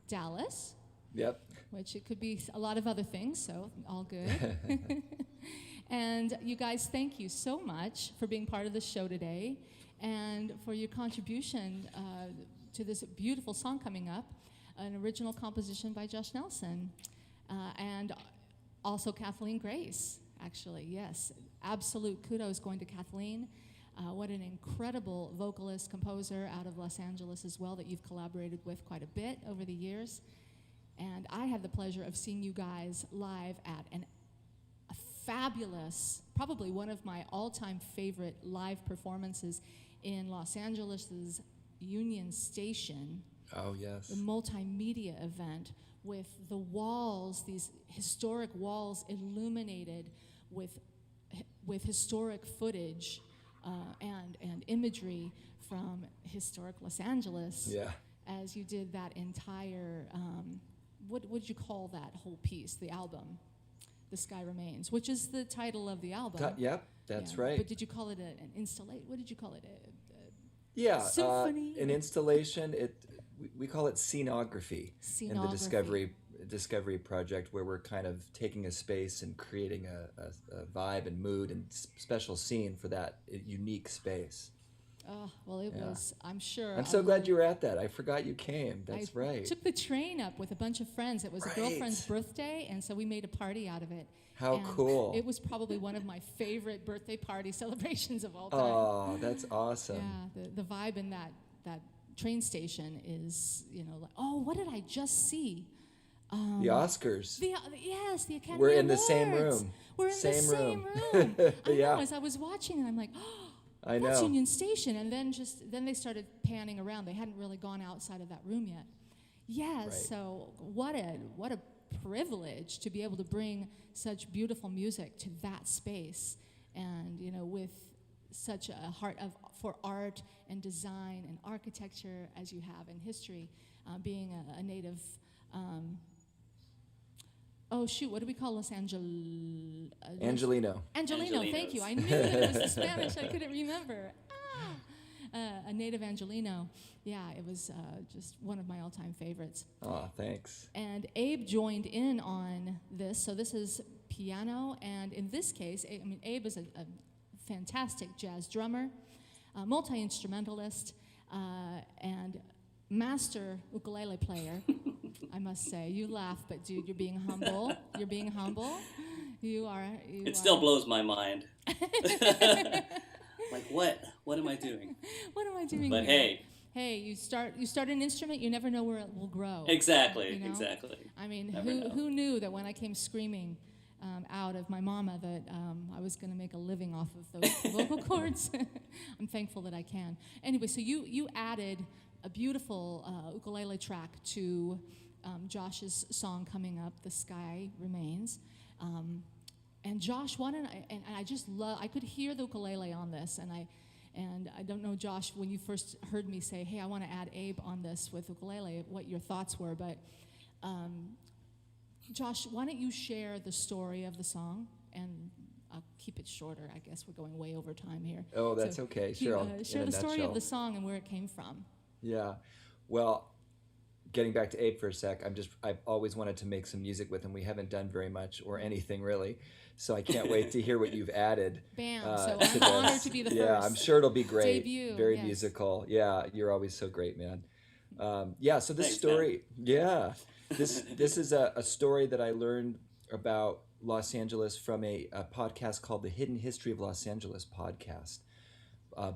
B: Dallas.
J: Yep.
B: Which it could be a lot of other things, so all good. And you guys, thank you so much for being part of the show today and for your contribution to this beautiful song coming up, an original composition by Josh Nelson, and also Kathleen Grace, actually, yes. Absolute kudos going to Kathleen. What an incredible vocalist, composer out of Los Angeles as well that you've collaborated with quite a bit over the years. And I had the pleasure of seeing you guys live at a fabulous, probably one of my all-time favorite live performances in Los Angeles' Union Station.
J: Oh, yes.
B: The multimedia event with the walls, these historic walls illuminated with historic footage and imagery from historic Los Angeles.
J: Yeah.
B: As you did that entire, what would you call that whole piece, the album, The Sky Remains, which is the title of the album.
J: Yep, that's right.
B: But did you call it an installation? What did you call it?
J: Symphony? An installation. We call it scenography in the Discovery project, where we're kind of taking a space and creating a vibe and mood and special scene for that unique space.
B: Oh, well, it was, I'm sure.
J: I'm so glad you were at that. I forgot you came. That's right.
B: I took the train up with a bunch of friends. It was a girlfriend's birthday, and so we made a party out of it.
J: How cool.
B: It was probably one of my favorite birthday party celebrations of all time.
J: Oh, that's awesome.
B: Yeah, the vibe in that train station is, like, oh, what did I just see?
J: The Oscars.
B: Yes, the Academy
J: We're in
B: Awards.
J: the same room.
B: We're in the same room. I know, as I was watching it, I'm like, oh,
J: I
B: that's
J: know.
B: Union Station. And then they started panning around. They hadn't really gone outside of that room yet. Yes,
J: Right.
B: so what a privilege to be able to bring such beautiful music to that space. And, with such a heart for art and design and architecture as you have in history, being a native... what do we call Los Angeles?
J: Angelino.
B: Angelino, thank you. I knew that it was the Spanish. I couldn't remember. A native Angelino. Yeah, it was just one of my all-time favorites.
J: Oh, thanks.
B: And Abe joined in on this. So this is piano, and in this case, Abe is a fantastic jazz drummer, multi-instrumentalist, and master ukulele player. I must say, you laugh, but dude, you're being humble. You're being humble. You are.
F: It still blows my mind. Like, what am I doing?
B: What am I doing?
F: But
B: here? Hey, you start an instrument, you never know where it will grow.
F: Exactly, exactly.
B: I mean,
F: Never
B: who knew that when I came screaming out of my mama that I was going to make a living off of those vocal cords? I'm thankful that I can. Anyway, so you added a beautiful ukulele track to Josh's song coming up, The Sky Remains. And Josh wanted, and I just love, I could hear the ukulele on this, and I don't know, Josh, when you first heard me say, hey, I want to add Abe on this with ukulele, what your thoughts were, but Josh, why don't you share the story of the song, and I'll keep it shorter, I guess we're going way over time here.
J: Oh, that's okay, sure.
B: Share the story of the song and where it came from.
J: Yeah, well, getting back to Abe for a sec, I've always wanted to make some music with him. We haven't done very much or anything really, so I can't wait to hear what you've added.
B: Bam! So I'm honored to be the first.
J: Yeah, I'm sure it'll be great.
B: Debut,
J: very
B: yes.
J: musical. Yeah, you're always so great, man. So this
F: Thanks,
J: story, this is a story that I learned about Los Angeles from a podcast called the Hidden History of Los Angeles podcast.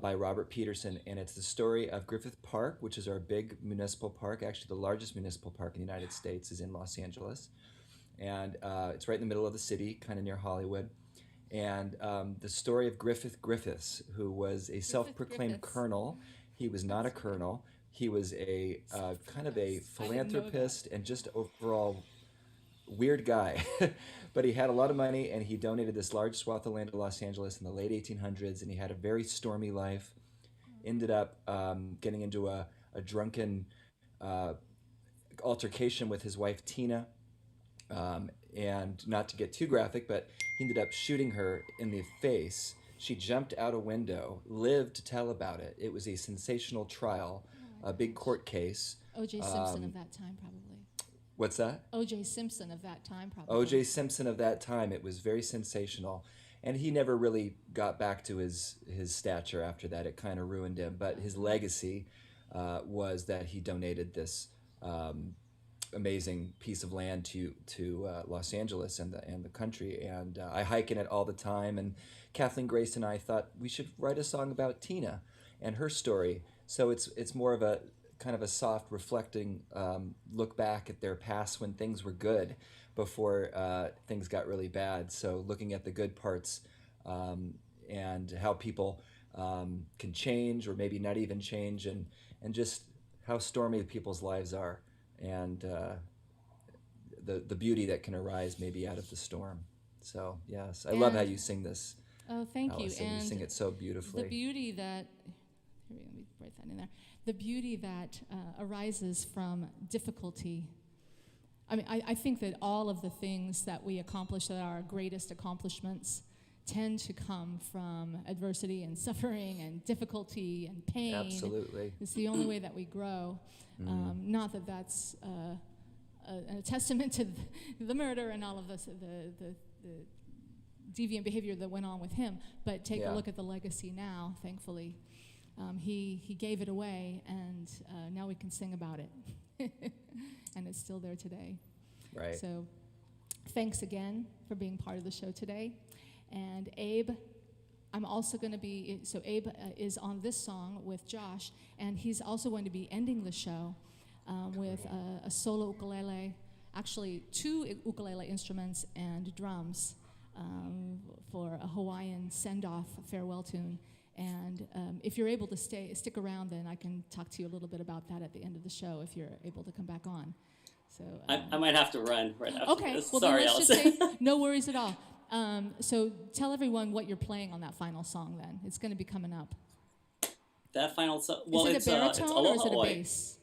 J: By Robert Peterson, and it's the story of Griffith Park, which is our big municipal park. Actually, the largest municipal park in the United States is in Los Angeles, and it's right in the middle of the city, kind of near Hollywood. And the story of Griffiths, who was a self-proclaimed colonel. He was not a colonel. he was a kind of a philanthropist and just overall weird guy. But he had a lot of money, and he donated this large swath of land to Los Angeles in the late 1800s, and he had a very stormy life. Ended up getting into a drunken altercation with his wife Tina, and not to get too graphic, but he ended up shooting her in the face. She jumped out a window, lived to tell about it. It was a sensational trial, a big court case.
G: O.J. Simpson of that time, probably.
J: What's that?
G: O.J. Simpson of that time, probably.
J: O.J. Simpson of that time. It was very sensational. And he never really got back to his stature after that. It kind of ruined him. But his legacy was that he donated this amazing piece of land to Los Angeles and the country. And I hike in it all the time. And Kathleen Grace and I thought we should write a song about Tina and her story. So it's more of a kind of a soft, reflecting look back at their past when things were good before things got really bad. So looking at the good parts and how people can change or maybe not even change, and just how stormy people's lives are, and the beauty that can arise maybe out of the storm. So yes, I love how you sing this.
G: Oh, thank
J: Allison.
G: you. And
J: you sing it so beautifully.
G: The beauty that, here, let me write that in there. The beauty that arises from difficulty. I mean, I think that all of the things that we accomplish, that are our greatest accomplishments, tend to come from adversity and suffering and difficulty and pain.
J: Absolutely.
G: It's the only way that we grow. Not that that's a testament to the murder and all of this, the deviant behavior that went on with him, but take a look at the legacy now, thankfully. He gave it away, and now we can sing about it. And it's still there today.
J: Right.
G: So thanks again for being part of the show today. And Abe, I'm also going to be, so Abe is on this song with Josh, and he's also going to be ending the show with a solo ukulele, actually 2 ukulele instruments and drums for a Hawaiian send-off farewell tune. And if you're able to stick around, then I can talk to you a little bit about that at the end of the show if you're able to come back on. So
F: I might have to run right after
G: okay,
F: this.
G: well,
F: Sorry,
G: then let's
F: Allison.
G: just say no worries at all. So tell everyone what you're playing on that final song. Then it's going to be coming up.
F: That final song. Well,
G: is it
F: it's
G: a baritone or is it a
F: Aloha
G: bass?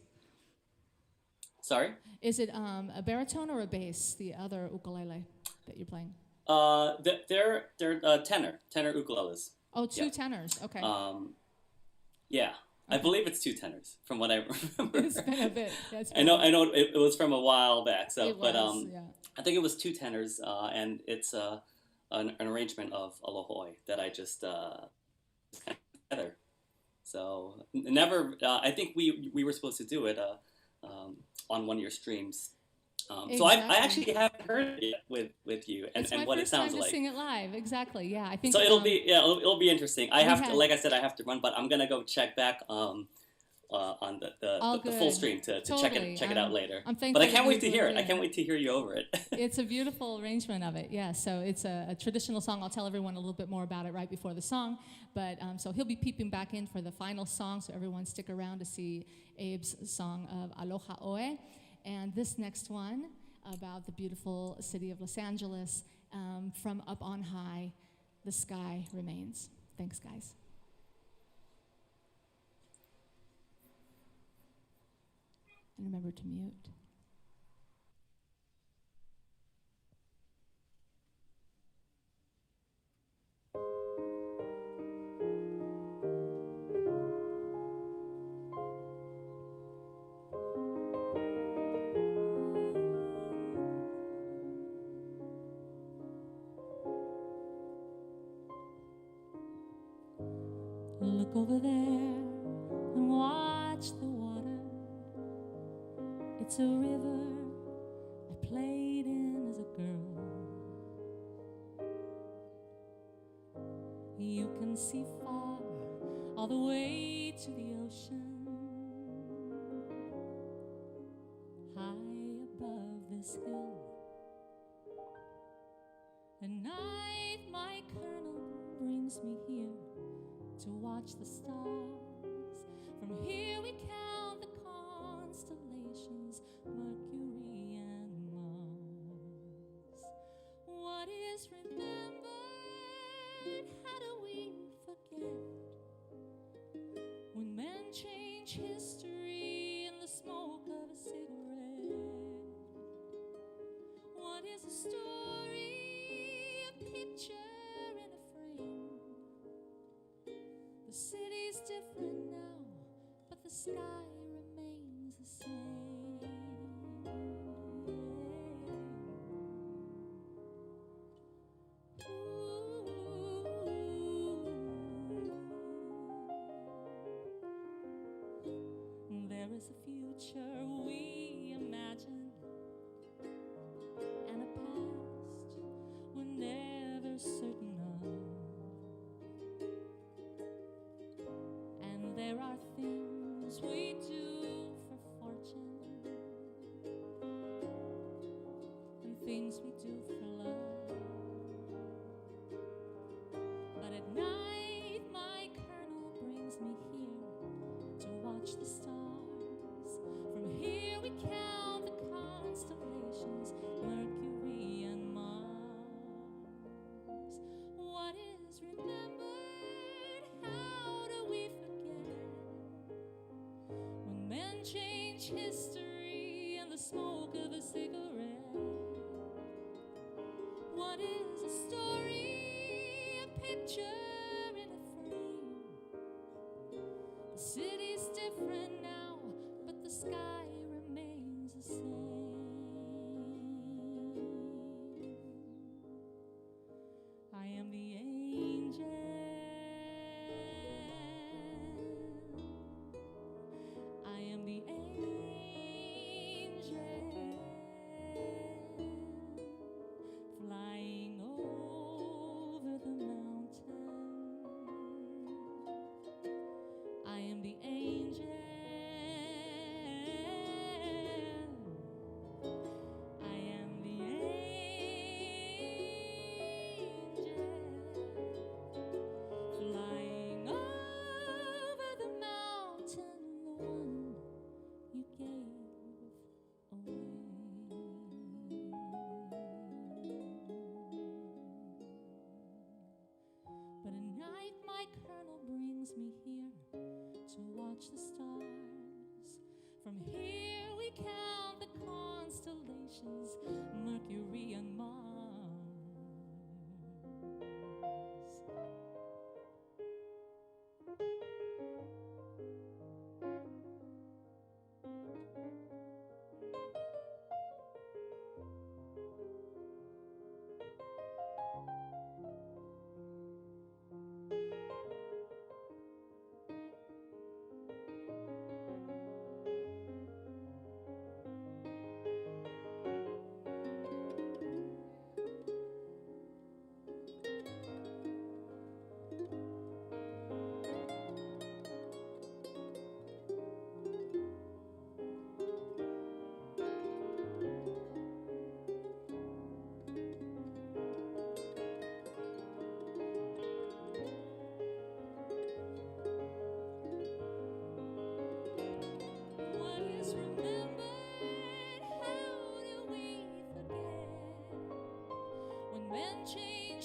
F: Sorry.
G: Is it a baritone or a bass? The other ukulele that you're playing.
F: They're tenor ukuleles.
G: Oh, 2 tenors. Okay.
F: Yeah. I believe it's 2 tenors, from what I remember.
G: It's been a bit.
F: I know. It was from a while back. So,
G: it
F: but
G: was, yeah.
F: I think it was 2 tenors, and it's an arrangement of Aloha that I just kind of together. So never. I think we were supposed to do it on one of your streams.
G: Exactly.
F: So I actually haven't heard it yet with you and what it sounds like.
G: It's my first time to sing it live. Exactly. Yeah, I think.
F: So it'll be interesting. I have to, like I said, I have to run, but I'm gonna go check back on the full stream to
G: totally.
F: check it out later.
G: I'm thankful.
F: But I can't wait to hear it. I can't wait to hear you over it.
G: It's a beautiful arrangement of it. Yeah. So it's a traditional song. I'll tell everyone a little bit more about it right before the song. But so he'll be peeping back in for the final song. So everyone stick around to see Abe's song of Aloha Oe, and this next one about the beautiful city of Los Angeles, from up on high, the sky remains. Thanks, guys. And remember to mute. Look over there and watch the water. It's a river I played in as a girl. You can see far, all the way to the ocean. High above this hill, at night my colonel brings me here to watch the stars. From here we count the
B: different now, but the sky remains the same. There is a future we imagine, and a past we're never certain of. And there are things we do for fortune, and things we do for love. But at night my colonel brings me here to watch the stars. From here we count the constellations, Mercury and Mars. What is remembered? How do we forget? When men change history in the smoke of a cigarette. What is a story? A picture in a frame. The city's different now, but the sky remains the same. I am the angel. I am the angel flying over the mountain. I am the angel. Me here to watch the stars. From here we count the constellations, Mercury and Mars.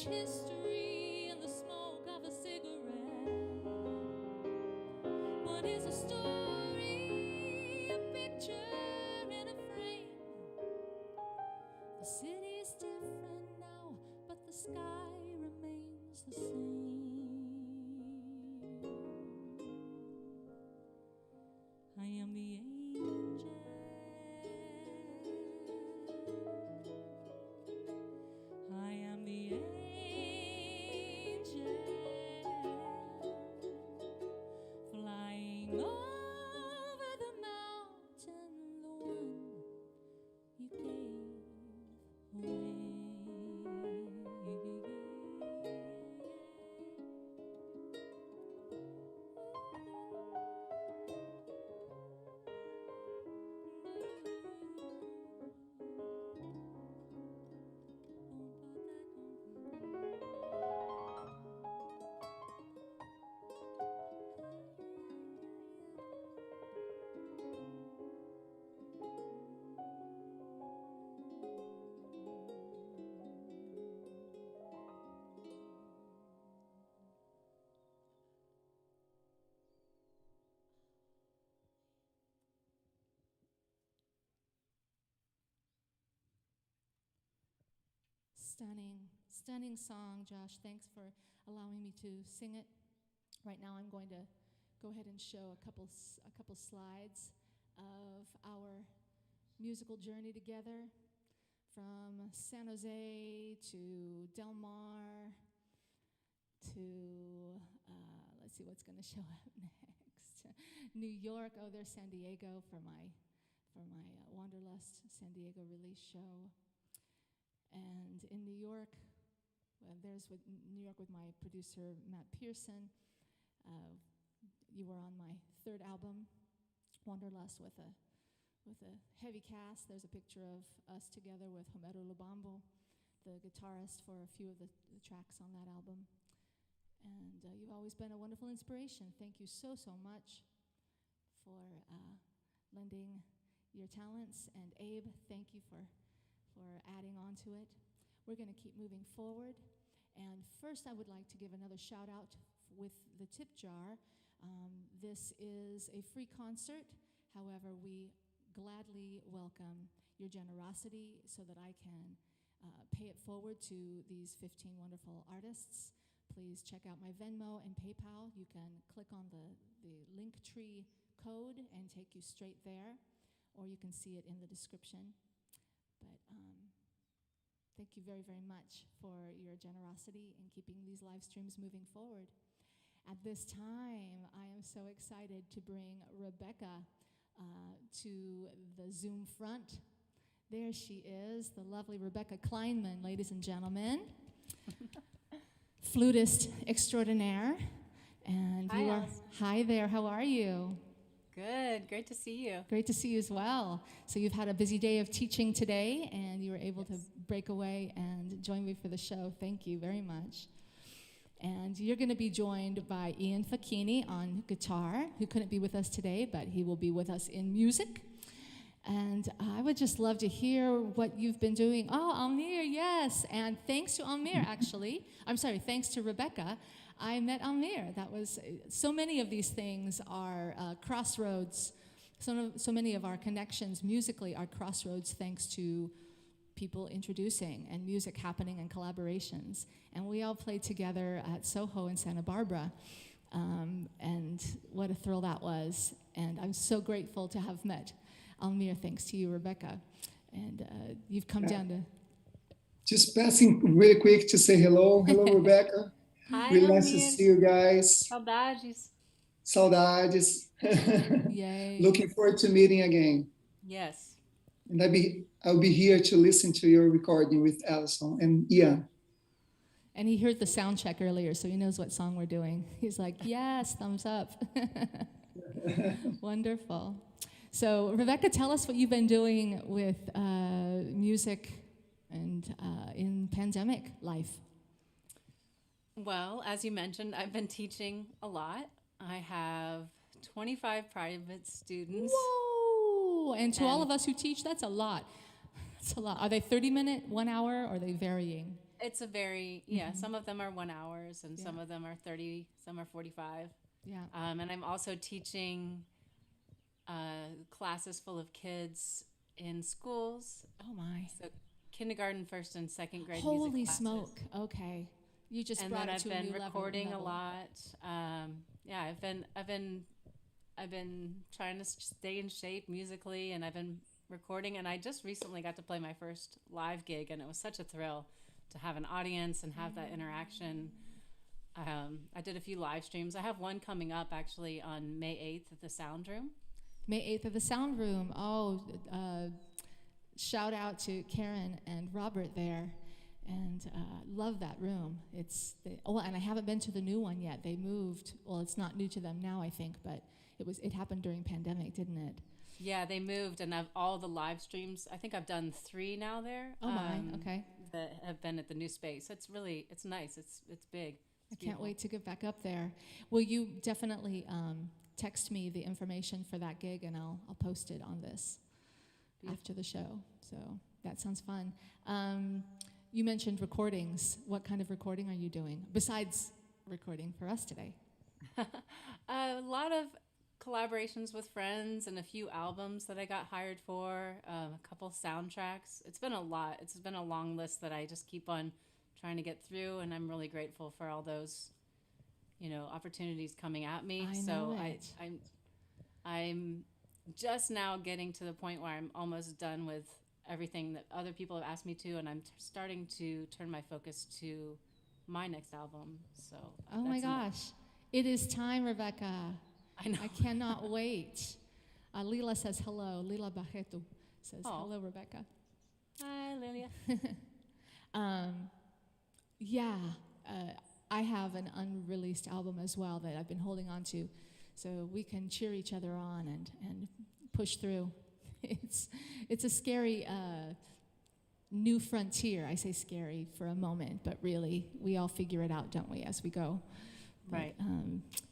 B: History in the smoke of a cigarette. What is a story? A picture in a frame. The city's different now, but the sky remains the same. I am the angel. I am the angel. Flying over the mountain, the one you gave away. Stunning song, Josh. Thanks for allowing me to sing it. Right now I'm going to go ahead and show a couple slides of our musical journey together from San Jose to Del Mar to, let's see what's going to show up next. New York. Oh, there's San Diego for my Wanderlust San Diego release show. And in New York, New York with my producer Matt Pearson. You were on my third album, Wanderlust, with a heavy cast. There's a picture of us together with Homero Lubambo, the guitarist for a few of the tracks on that album. And you've always been a wonderful inspiration. Thank you so much for lending your talents. And Abe, thank you for adding on to it. We're going to keep moving forward. And first, I would like to give another shout out with the tip jar. This is a free concert. However, we gladly welcome your generosity so that I can pay it forward to these 15 wonderful artists. Please check out my Venmo and PayPal. You can click on the Linktree code and take you straight there, or you can see it in the description. But thank you very, very much for your generosity in keeping these live streams moving forward. At this time, I am so excited to bring Rebecca to the Zoom front. There she is, the lovely Rebecca Kleinmann, ladies and gentlemen. Flutist extraordinaire. And
K: Hi,
B: you are,
K: Allison.
B: hi there, how are you?
K: Good, great to see you.
B: Great to see you as well. So you've had a busy day of teaching today, and you were able to break away and join me for the show. Thank you very much. And you're going to be joined by Ian Faquini on guitar, who couldn't be with us today, but he will be with us in music. And I would just love to hear what you've been doing. Oh, Almir, yes. And thanks to Almir, actually. I'm sorry, thanks to Rebecca, I met Almir. That was, so many of these things are crossroads. So many of our connections musically are crossroads thanks to people introducing and music happening and collaborations. And we all played together at Soho in Santa Barbara. And what a thrill that was. And I'm so grateful to have met Almir, thanks to you, Rebecca. And you've come down to...
D: Just passing really quick to say hello. Hello, Rebecca.
K: Hi,
D: Really nice to
K: Almir.
D: see you guys.
K: Saudades.
D: Saudades.
B: Yay.
D: Looking forward to meeting again.
K: Yes.
D: And I'll be here to listen to your recording with Allison and Ian.
B: And he heard the sound check earlier, so he knows what song we're doing. He's like, yes, thumbs up. Wonderful. So, Rebecca, tell us what you've been doing with music and in pandemic life.
K: Well, as you mentioned, I've been teaching a lot. I have 25 private students.
B: Whoa! And to all of us who teach, that's a lot. That's a lot. Are they 30-minute, 1 hour, or are they varying?
K: It's a very, some of them are 1 hours and some of them are 30, some are 45.
B: Yeah.
K: And I'm also teaching classes full of kids in schools.
B: Oh my.
K: So kindergarten, first and second grade
B: Holy
K: music classes.
B: smoke. Okay. You just
K: And
B: brought
K: then
B: it to
K: I've
B: a new
K: been
B: level.
K: recording a lot. I've been trying to stay in shape musically, and I've been recording. And I just recently got to play my first live gig, and it was such a thrill to have an audience and have that interaction. I did a few live streams. I have one coming up actually on May 8th at the Sound Room.
B: May 8th at the Sound Room. Oh, shout out to Karen and Robert there. And love that room. And I haven't been to the new one yet. They moved. Well, it's not new to them now, I think, but it happened during pandemic, didn't it?
K: Yeah, they moved, and all the live streams. I think I've done 3 now there.
B: Oh my, okay.
K: That have been at the new space. It's nice. It's big.
B: I can't wait to get back up there. Will you definitely text me the information for that gig, and I'll post it on this after the show. So that sounds fun. You mentioned recordings. What kind of recording are you doing besides recording for us today?
K: A lot of collaborations with friends and a few albums that I got hired for, a couple soundtracks. It's been a lot. It's been a long list that I just keep on trying to get through, and I'm really grateful for all those opportunities coming at me.
B: I
K: So
B: know it.
K: I'm just now getting to the point where I'm almost done with everything that other people have asked me to, and I'm starting to turn my focus to my next album. So
B: Oh my gosh. It is time, Rebecca.
K: I know.
B: I cannot wait. Lila says hello. Lila Barreto says
K: Oh.
B: hello, Rebecca.
K: Hi, Lilia.
B: Yeah, I have an unreleased album as well that I've been holding on to, so we can cheer each other on and push through. It's a scary new frontier. I say scary for a moment, but really we all figure it out, don't we, as we go.
K: Right.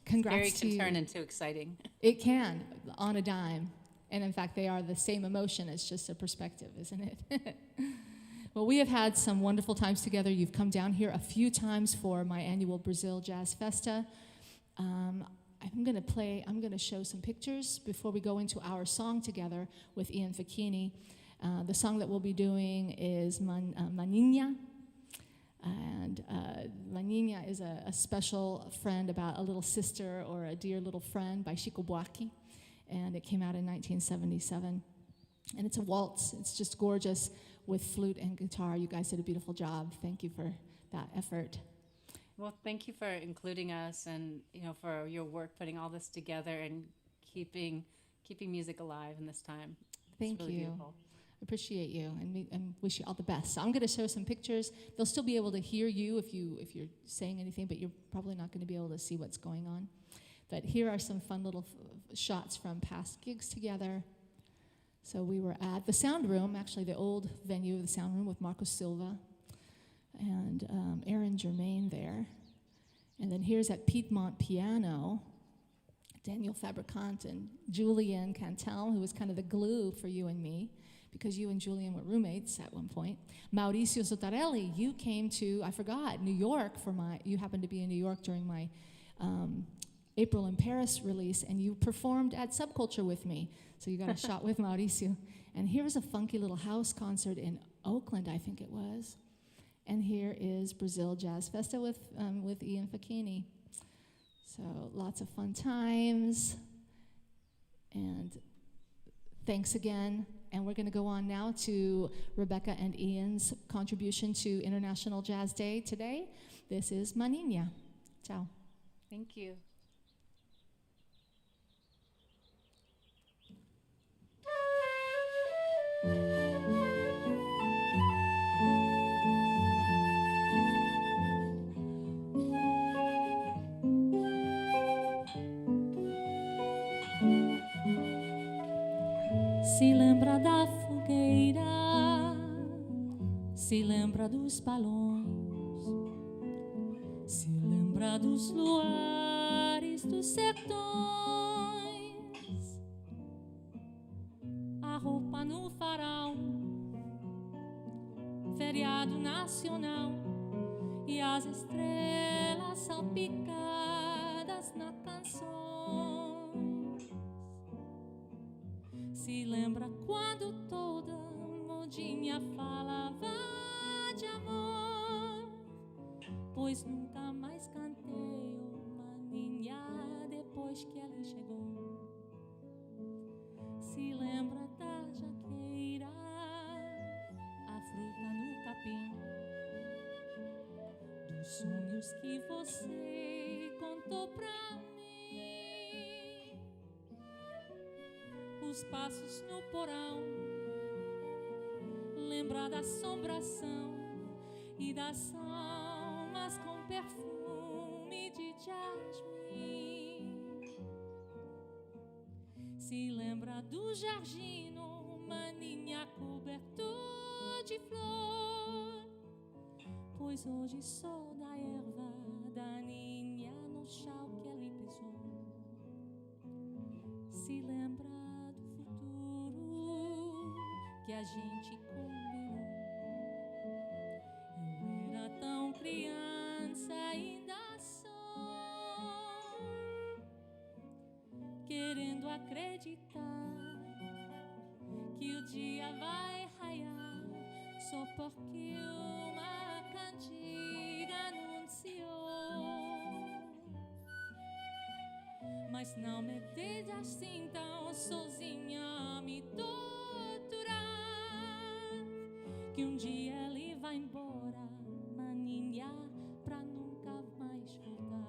B: Congrats
K: Scary
B: to
K: can
B: you.
K: turn into exciting.
B: It can, on a dime. And in fact, they are the same emotion. It's just a perspective, isn't it? Well, we have had some wonderful times together. You've come down here a few times for my annual Brazil Jazz Festa. I'm going to show some pictures before we go into our song together with Ian Faquini. The song that we'll be doing is Maninha. And Maninha is a special friend about a little sister or a dear little friend by Chico Buarque. And it came out in 1977. And it's a waltz. It's just gorgeous with flute and guitar. You guys did a beautiful job. Thank you for that effort.
K: Well, thank you for including us, and for your work putting all this together and keeping music alive in this time.
B: Thank
K: really
B: you.
K: Beautiful.
B: Appreciate you and wish you all the best. So I'm going to show some pictures. They'll still be able to hear you if you're saying anything, but you're probably not going to be able to see what's going on. But here are some fun little shots from past gigs together. So we were at the Sound Room, actually the old venue of the Sound Room with Marco Silva and Aaron Germain there. And then here's at Piedmont Piano, Daniel Fabricant and Julian Cantel, who was kind of the glue for you and me, because you and Julian were roommates at one point. Mauricio Zottarelli, you came to, I forgot, New York you happened to be in New York during my April in Paris release, and you performed at Subculture with me. So you got a shot with Mauricio. And here's a funky little house concert in Oakland, I think it was. And here is Brazil Jazz Festa with Ian Faquini. So lots of fun times. And thanks again. And we're going to go on now to Rebecca and Ian's contribution to International Jazz Day today. This is Maninha. Ciao.
K: Thank you.
B: Se lembra da fogueira, se lembra dos balões, se lembra dos luares dos sertões, a roupa no farol, feriado nacional e as estrelas salpicadas na canção. Se lembra quando toda modinha falava de amor, pois nunca mais cantei uma ninha depois que ela chegou. Se lembra da jaqueira, a fruta no capim, dos sonhos que você contou pra mim. Os passos no porão, lembrar da assombração e das almas com perfume de jasmim. Se lembra do jardim, maninha cobertor de flor, pois hoje sou da erva daninha no chão que ali pisou. Se lembra que a gente combinou. Eu era tão criança, ainda sou, querendo acreditar que o dia vai raiar só porque uma cantiga anunciou. mas não me deixe assim tão sozinha me torturar. Que dia ele vai embora, maninha, pra nunca mais voltar.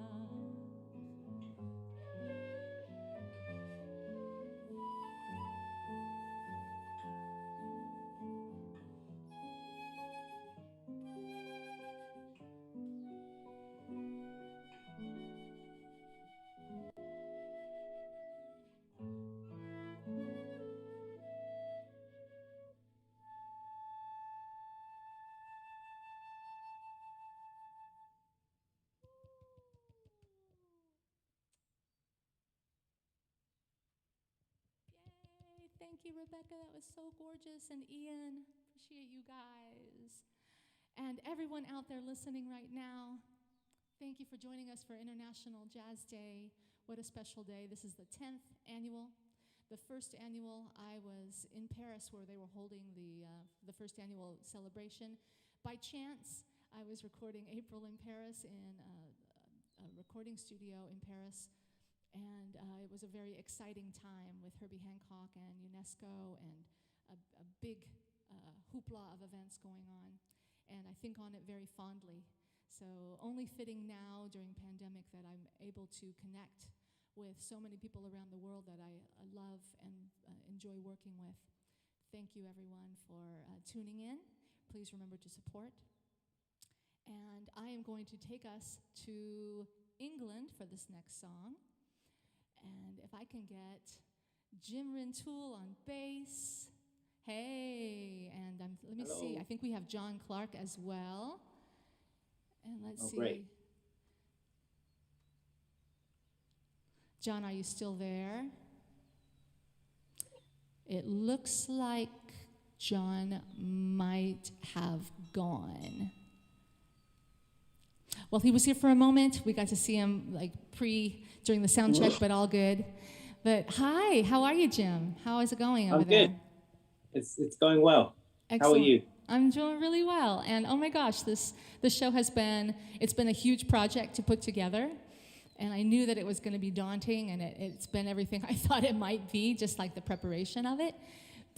B: Thank you, Rebecca. That was so gorgeous. And Ian, appreciate you guys. And everyone out there listening right now, thank you for joining us for International Jazz Day. What a special day. This is the 10th annual. The first annual, I was in Paris where they were holding the first annual celebration. By chance, I was recording April in Paris in a recording studio in Paris. And it was a very exciting time with Herbie Hancock and UNESCO and a big hoopla of events going on. And I think on it very fondly. So only fitting now during pandemic that I'm able to connect with so many people around the world that I love and enjoy working with. Thank you everyone for tuning in. Please remember to support. And I am going to take us to England for this next song. And if I can get Jim Rintoul on bass. Hey, and let me see. I think we have John Clark as well. And let's see.
L: Great.
B: John, are you still there? It looks like John might have gone. Well, he was here for a moment. We got to see him during the sound check, but all good. But hi, how are you, Jim? How is it going over there?
L: I'm good. It's going well.
B: Excellent.
L: How are you?
B: I'm doing really well. And oh my gosh, this show it's been a huge project to put together. And I knew that it was going to be daunting, and it's been everything I thought it might be, just like the preparation of it.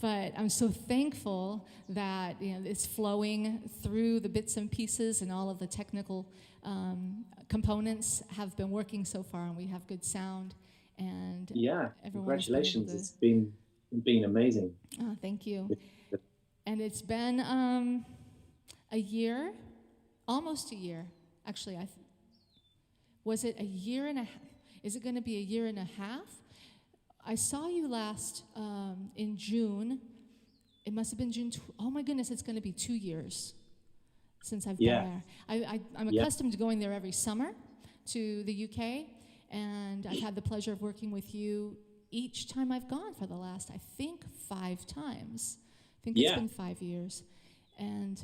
B: But I'm so thankful that it's flowing through the bits and pieces, and all of the technical components have been working so far, and we have good sound. And
L: congratulations! It's been amazing.
B: Oh, thank you. And it's been a year, almost a year, actually. Was it a year and a half? Is it going to be a year and a half? I saw you last in June. It must have been June. Oh my goodness, it's going to be 2 years since I've been there. I'm accustomed to going there every summer to the UK, and I've had the pleasure of working with you each time I've gone for the last, I think, 5 times. I think it's been 5 years. And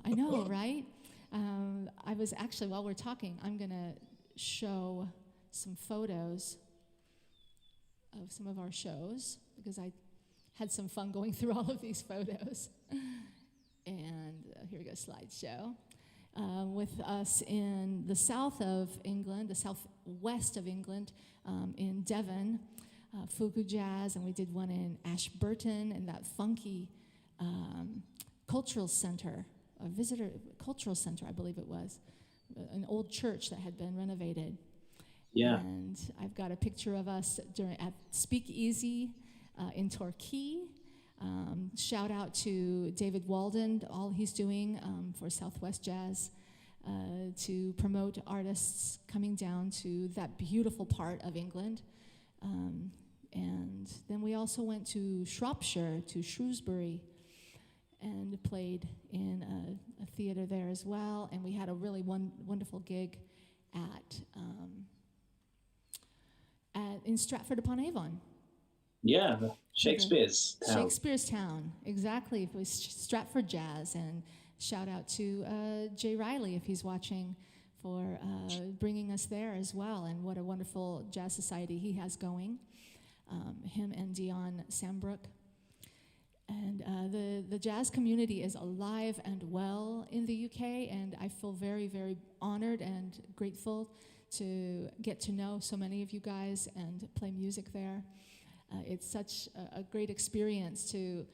B: I know, right? I was actually, while we're talking, I'm going to show some photos of some of our shows, because I had some fun going through all of these photos. And here we go, slideshow. With us in the south of England, the southwest of England, in Devon, Fugu Jazz, and we did one in Ashburton, and that funky cultural center, cultural center, I believe it was, an old church that had been renovated.
L: Yeah.
B: And I've got a picture of us at Speakeasy in Torquay. Shout out to David Walden, all he's doing for Southwest Jazz to promote artists coming down to that beautiful part of England. And then we also went to Shropshire, to Shrewsbury, and played in a theater there as well. And we had a really wonderful gig in Stratford-upon-Avon.
L: Yeah, Shakespeare's Town.
B: Shakespeare's Town, exactly. It was Stratford Jazz, and shout out to Jay Riley, if he's watching, for bringing us there as well, and what a wonderful jazz society he has going, him and Dion Sambrook. And the jazz community is alive and well in the UK, and I feel very, very honored and grateful to get to know so many of you guys and play music there. It's such a great experience to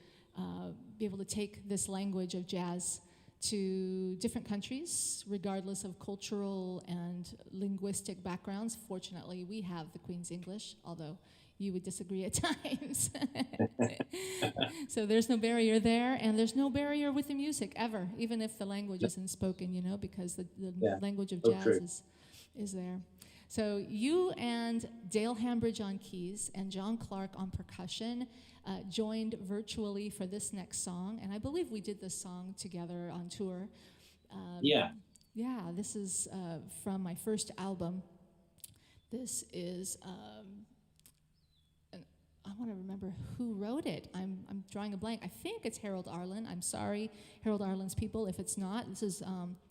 B: be able to take this language of jazz to different countries, regardless of cultural and linguistic backgrounds. Fortunately, we have the Queen's English, although you would disagree at times. So there's no barrier there, and there's no barrier with the music ever, even if the language isn't spoken, you know, because the language of jazz is there. So you and Dale Hambridge on keys and John Clark on percussion joined virtually for this next song, and I believe we did this song together on tour. Yeah, this is from my first album. This is, I want to remember who wrote it. I'm drawing a blank. I think it's Harold Arlen. I'm sorry, Harold Arlen's people, if it's not. This is,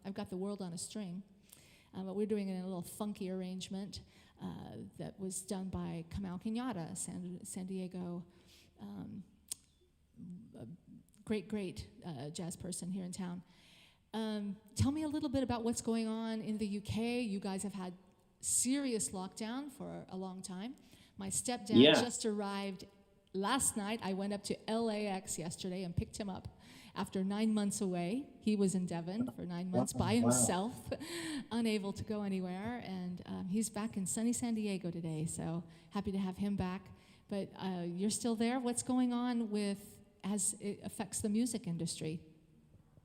B: I've got the world on a string. But we're doing it in a little funky arrangement that was done by Kamau Kenyatta, San Diego, a great jazz person here in town. Tell me a little bit about what's going on in the UK. You guys have had serious lockdown for a long time. My stepdad just arrived last night. I went up to LAX yesterday and picked him up. After 9 months away, he was in Devon for 9 months by himself, unable to go anywhere, and he's back in sunny San Diego today, so happy to have him back. But you're still there? What's going on as it affects the music industry?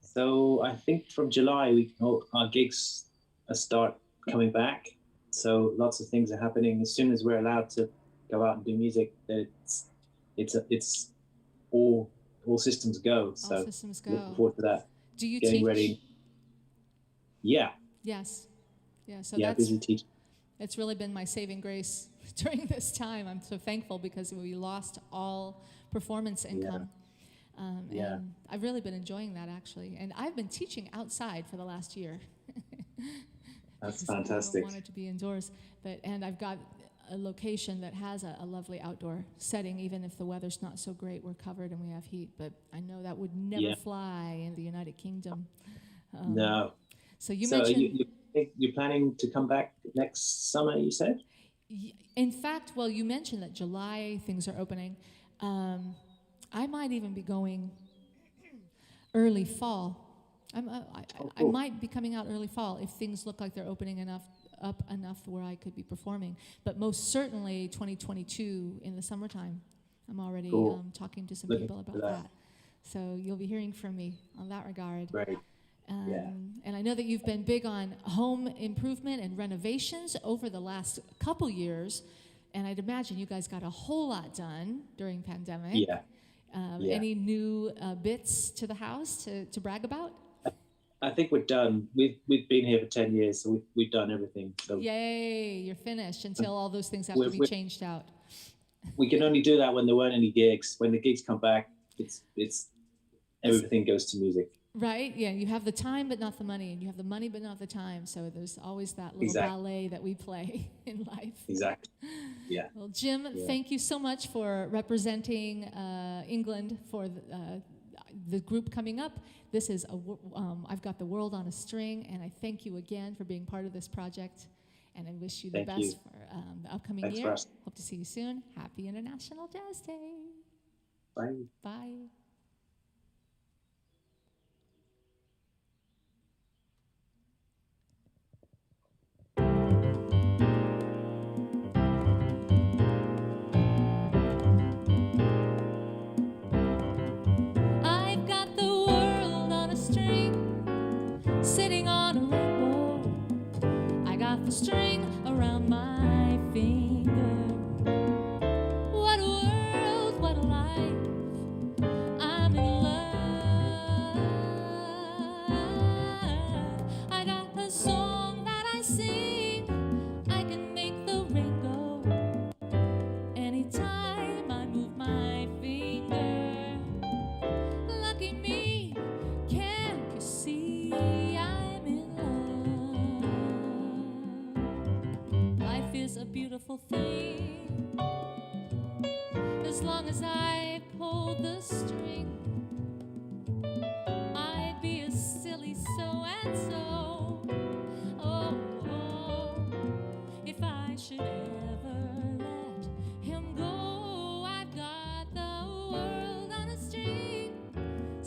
L: So I think from July, our gigs start coming back, so lots of things are happening. As soon as we're allowed to go out and do music, it's all systems go. So
B: all systems go.
L: Looking forward to that.
B: Do you
L: Getting
B: teach?
L: ready. Yeah.
B: Yes. Yeah. So
L: busy teaching.
B: It's really been my saving grace during this time. I'm so thankful because we lost all performance income. And I've really been enjoying that, actually. And I've been teaching outside for the last year.
L: That's fantastic.
B: I wanted to be indoors, and I've got a location that has a lovely outdoor setting. Even if the weather's not so great, we're covered and we have heat. But I know that would never fly in the United Kingdom.
L: No.
B: So you mentioned
L: you're planning to come back next summer, you said?
B: In fact, well, you mentioned that July things are opening. I might even be going early fall. I might be coming out early fall if things look like they're opening up enough where I could be performing. But most certainly 2022 in the summertime. I'm already talking to some people about that. So you'll be hearing from me on that regard.
L: Right.
B: And I know that you've been big on home improvement and renovations over the last couple years. And I'd imagine you guys got a whole lot done during pandemic. Any new bits to the house to brag about?
L: I think we're done. We've been here for 10 years, so we've done everything. So
B: yay, you're finished until all those things have to be changed out.
L: We can only do that when there weren't any gigs. When the gigs come back, it's everything goes to music.
B: Right? Yeah, you have the time but not the money, and you have the money but not the time. So there's always that little ballet that we play in life.
L: Exactly. Yeah.
B: Well, Jim, thank you so much for representing England for the group coming up. This is I've got the world on a string, and I thank you again for being part of this project, and I wish you the best for the upcoming year. Hope to see you soon. Happy International Jazz Day.
L: Bye.
B: Bye. Sitting on a rainbow, I got the string around my finger. What a world, what a life, I'm in love. I got a song that I sing, I can make the rain go anytime I move my finger. Lucky me, can't you see? Is a beautiful thing as long as I pull the string. I'd be a silly so and so. Oh,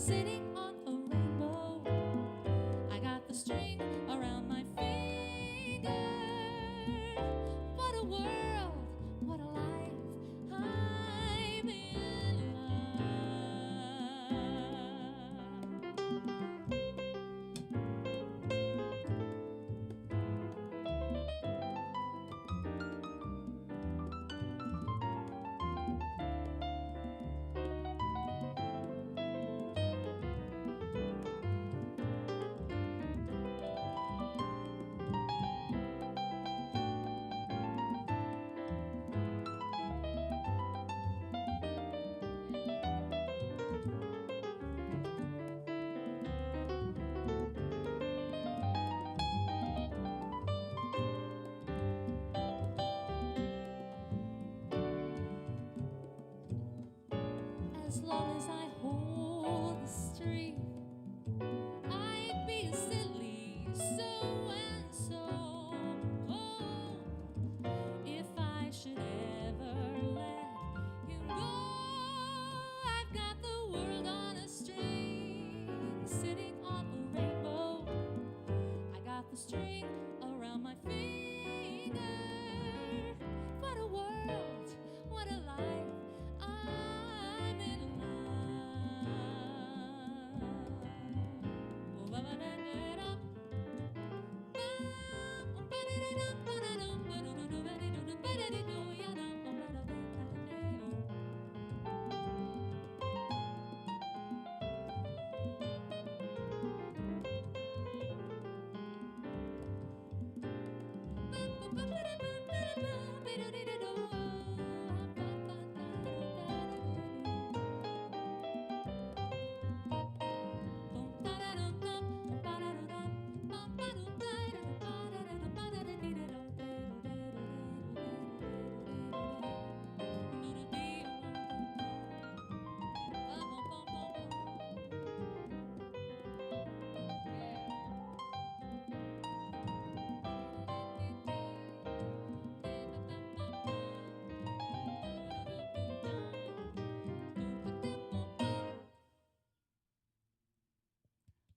B: sitting on a rainbow. I got the string around my finger. What a world, what a life, I'm in love. As long as I hold the string, I'd be a silly so-and-so. Oh, if I should ever let him go, I've got the world on a string, sitting on a rainbow. I got the string around my finger. What a world, what a life, I'm in love. Oh, ba-ba-da-da-da.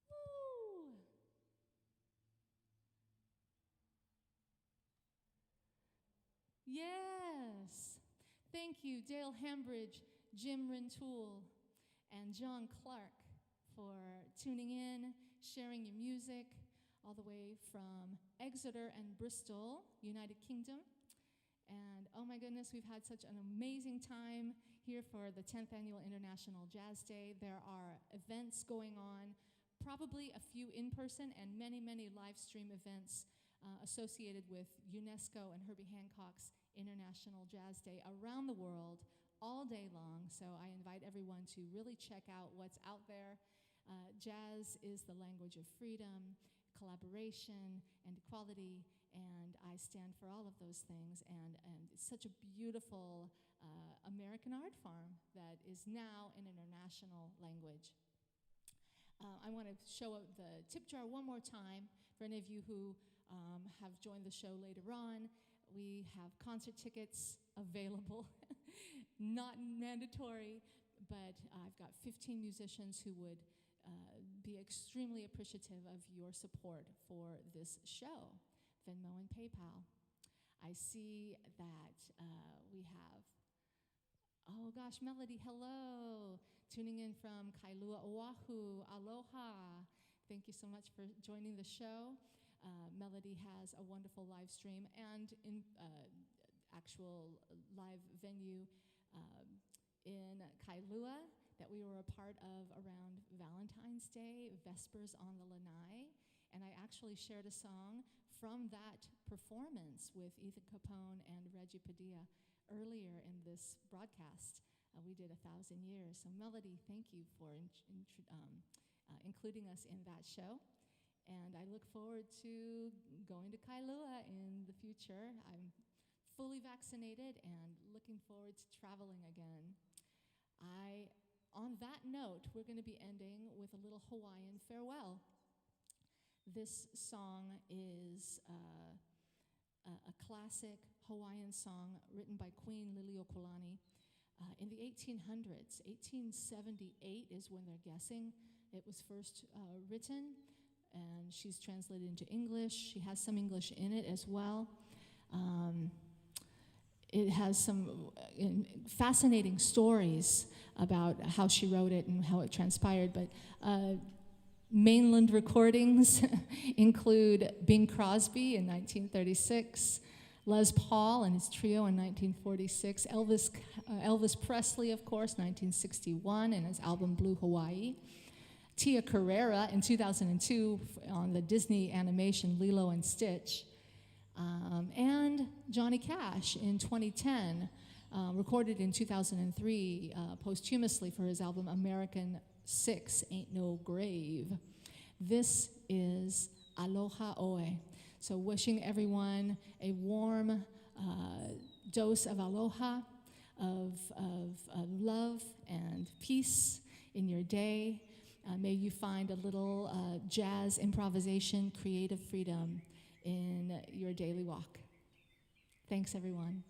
B: Woo. Yes. Thank you, Dale Hambridge, Jim Rintoul, and John Clark for tuning in, sharing your music all the way from Exeter and Bristol, United Kingdom. And oh my goodness, we've had such an amazing time here for the 10th Annual International Jazz Day. There are events going on, probably a few in person and many, many live stream events associated with UNESCO and Herbie Hancock's International Jazz Day around the world all day long. So I invite everyone to really check out what's out there. Jazz is the language of freedom, collaboration, and equality, and I stand for all of those things. And it's such a beautiful American art form that is now an international language. I want to show the tip jar one more time for any of you who have joined the show later on. We have concert tickets available, not mandatory, but I've got 15 musicians who would be extremely appreciative of your support for this show, Venmo and PayPal. I see that we have, oh gosh, Melody, hello. Tuning in from Kailua, Oahu, aloha. Thank you so much for joining the show. Melody has a wonderful live stream and in actual live venue in Kailua that we were a part of around Valentine's Day, Vespers on the Lanai. And I actually shared a song from that performance with Ethan Capone and Reggie Padilla earlier in this broadcast. We did 1,000 years. So Melody, thank you for including us in that show. And I look forward to going to Kailua in the future. I'm fully vaccinated and looking forward to traveling again. On that note, we're going to be ending with a little Hawaiian farewell. This song is a classic Hawaiian song written by Queen Lilli'uokalani in the 1800s. 1878 is when they're guessing it was first written, and she's translated into English. She has some English in it as well. It has some fascinating stories about how she wrote it and how it transpired, but mainland recordings include Bing Crosby in 1936, Les Paul and his trio in 1946, Elvis Presley, of course, 1961, and his album Blue Hawaii, Tia Carrera in 2002 on the Disney animation Lilo and Stitch, and Johnny Cash in 2010, recorded in 2003 posthumously for his album American 6 Ain't No Grave. This is Aloha Oe. So wishing everyone a warm dose of aloha, of love and peace in your day. May you find a little jazz improvisation, creative freedom in your daily walk. Thanks, everyone.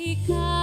B: Ika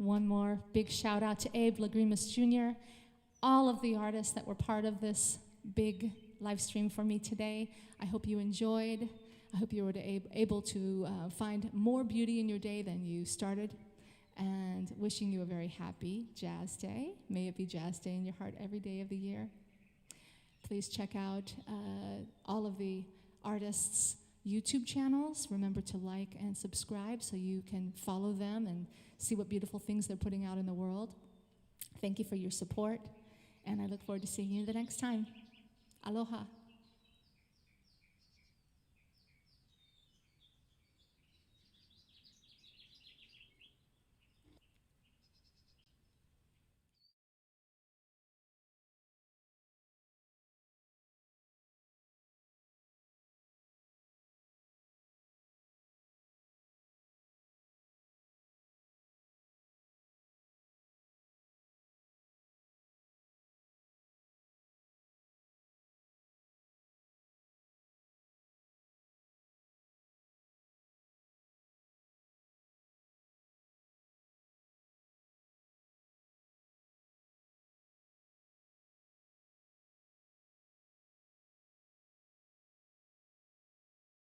B: One more big shout out to Abe Lagrimas Jr., all of the artists that were part of this big live stream for me today. I hope you enjoyed. I hope you were able to find more beauty in your day than you started. And wishing you a very happy Jazz Day. May it be Jazz Day in your heart every day of the year. Please check out all of the artists' YouTube channels. Remember to like and subscribe so you can follow them and see what beautiful things they're putting out in the world. Thank you for your support, and I look forward to seeing you the next time. Aloha.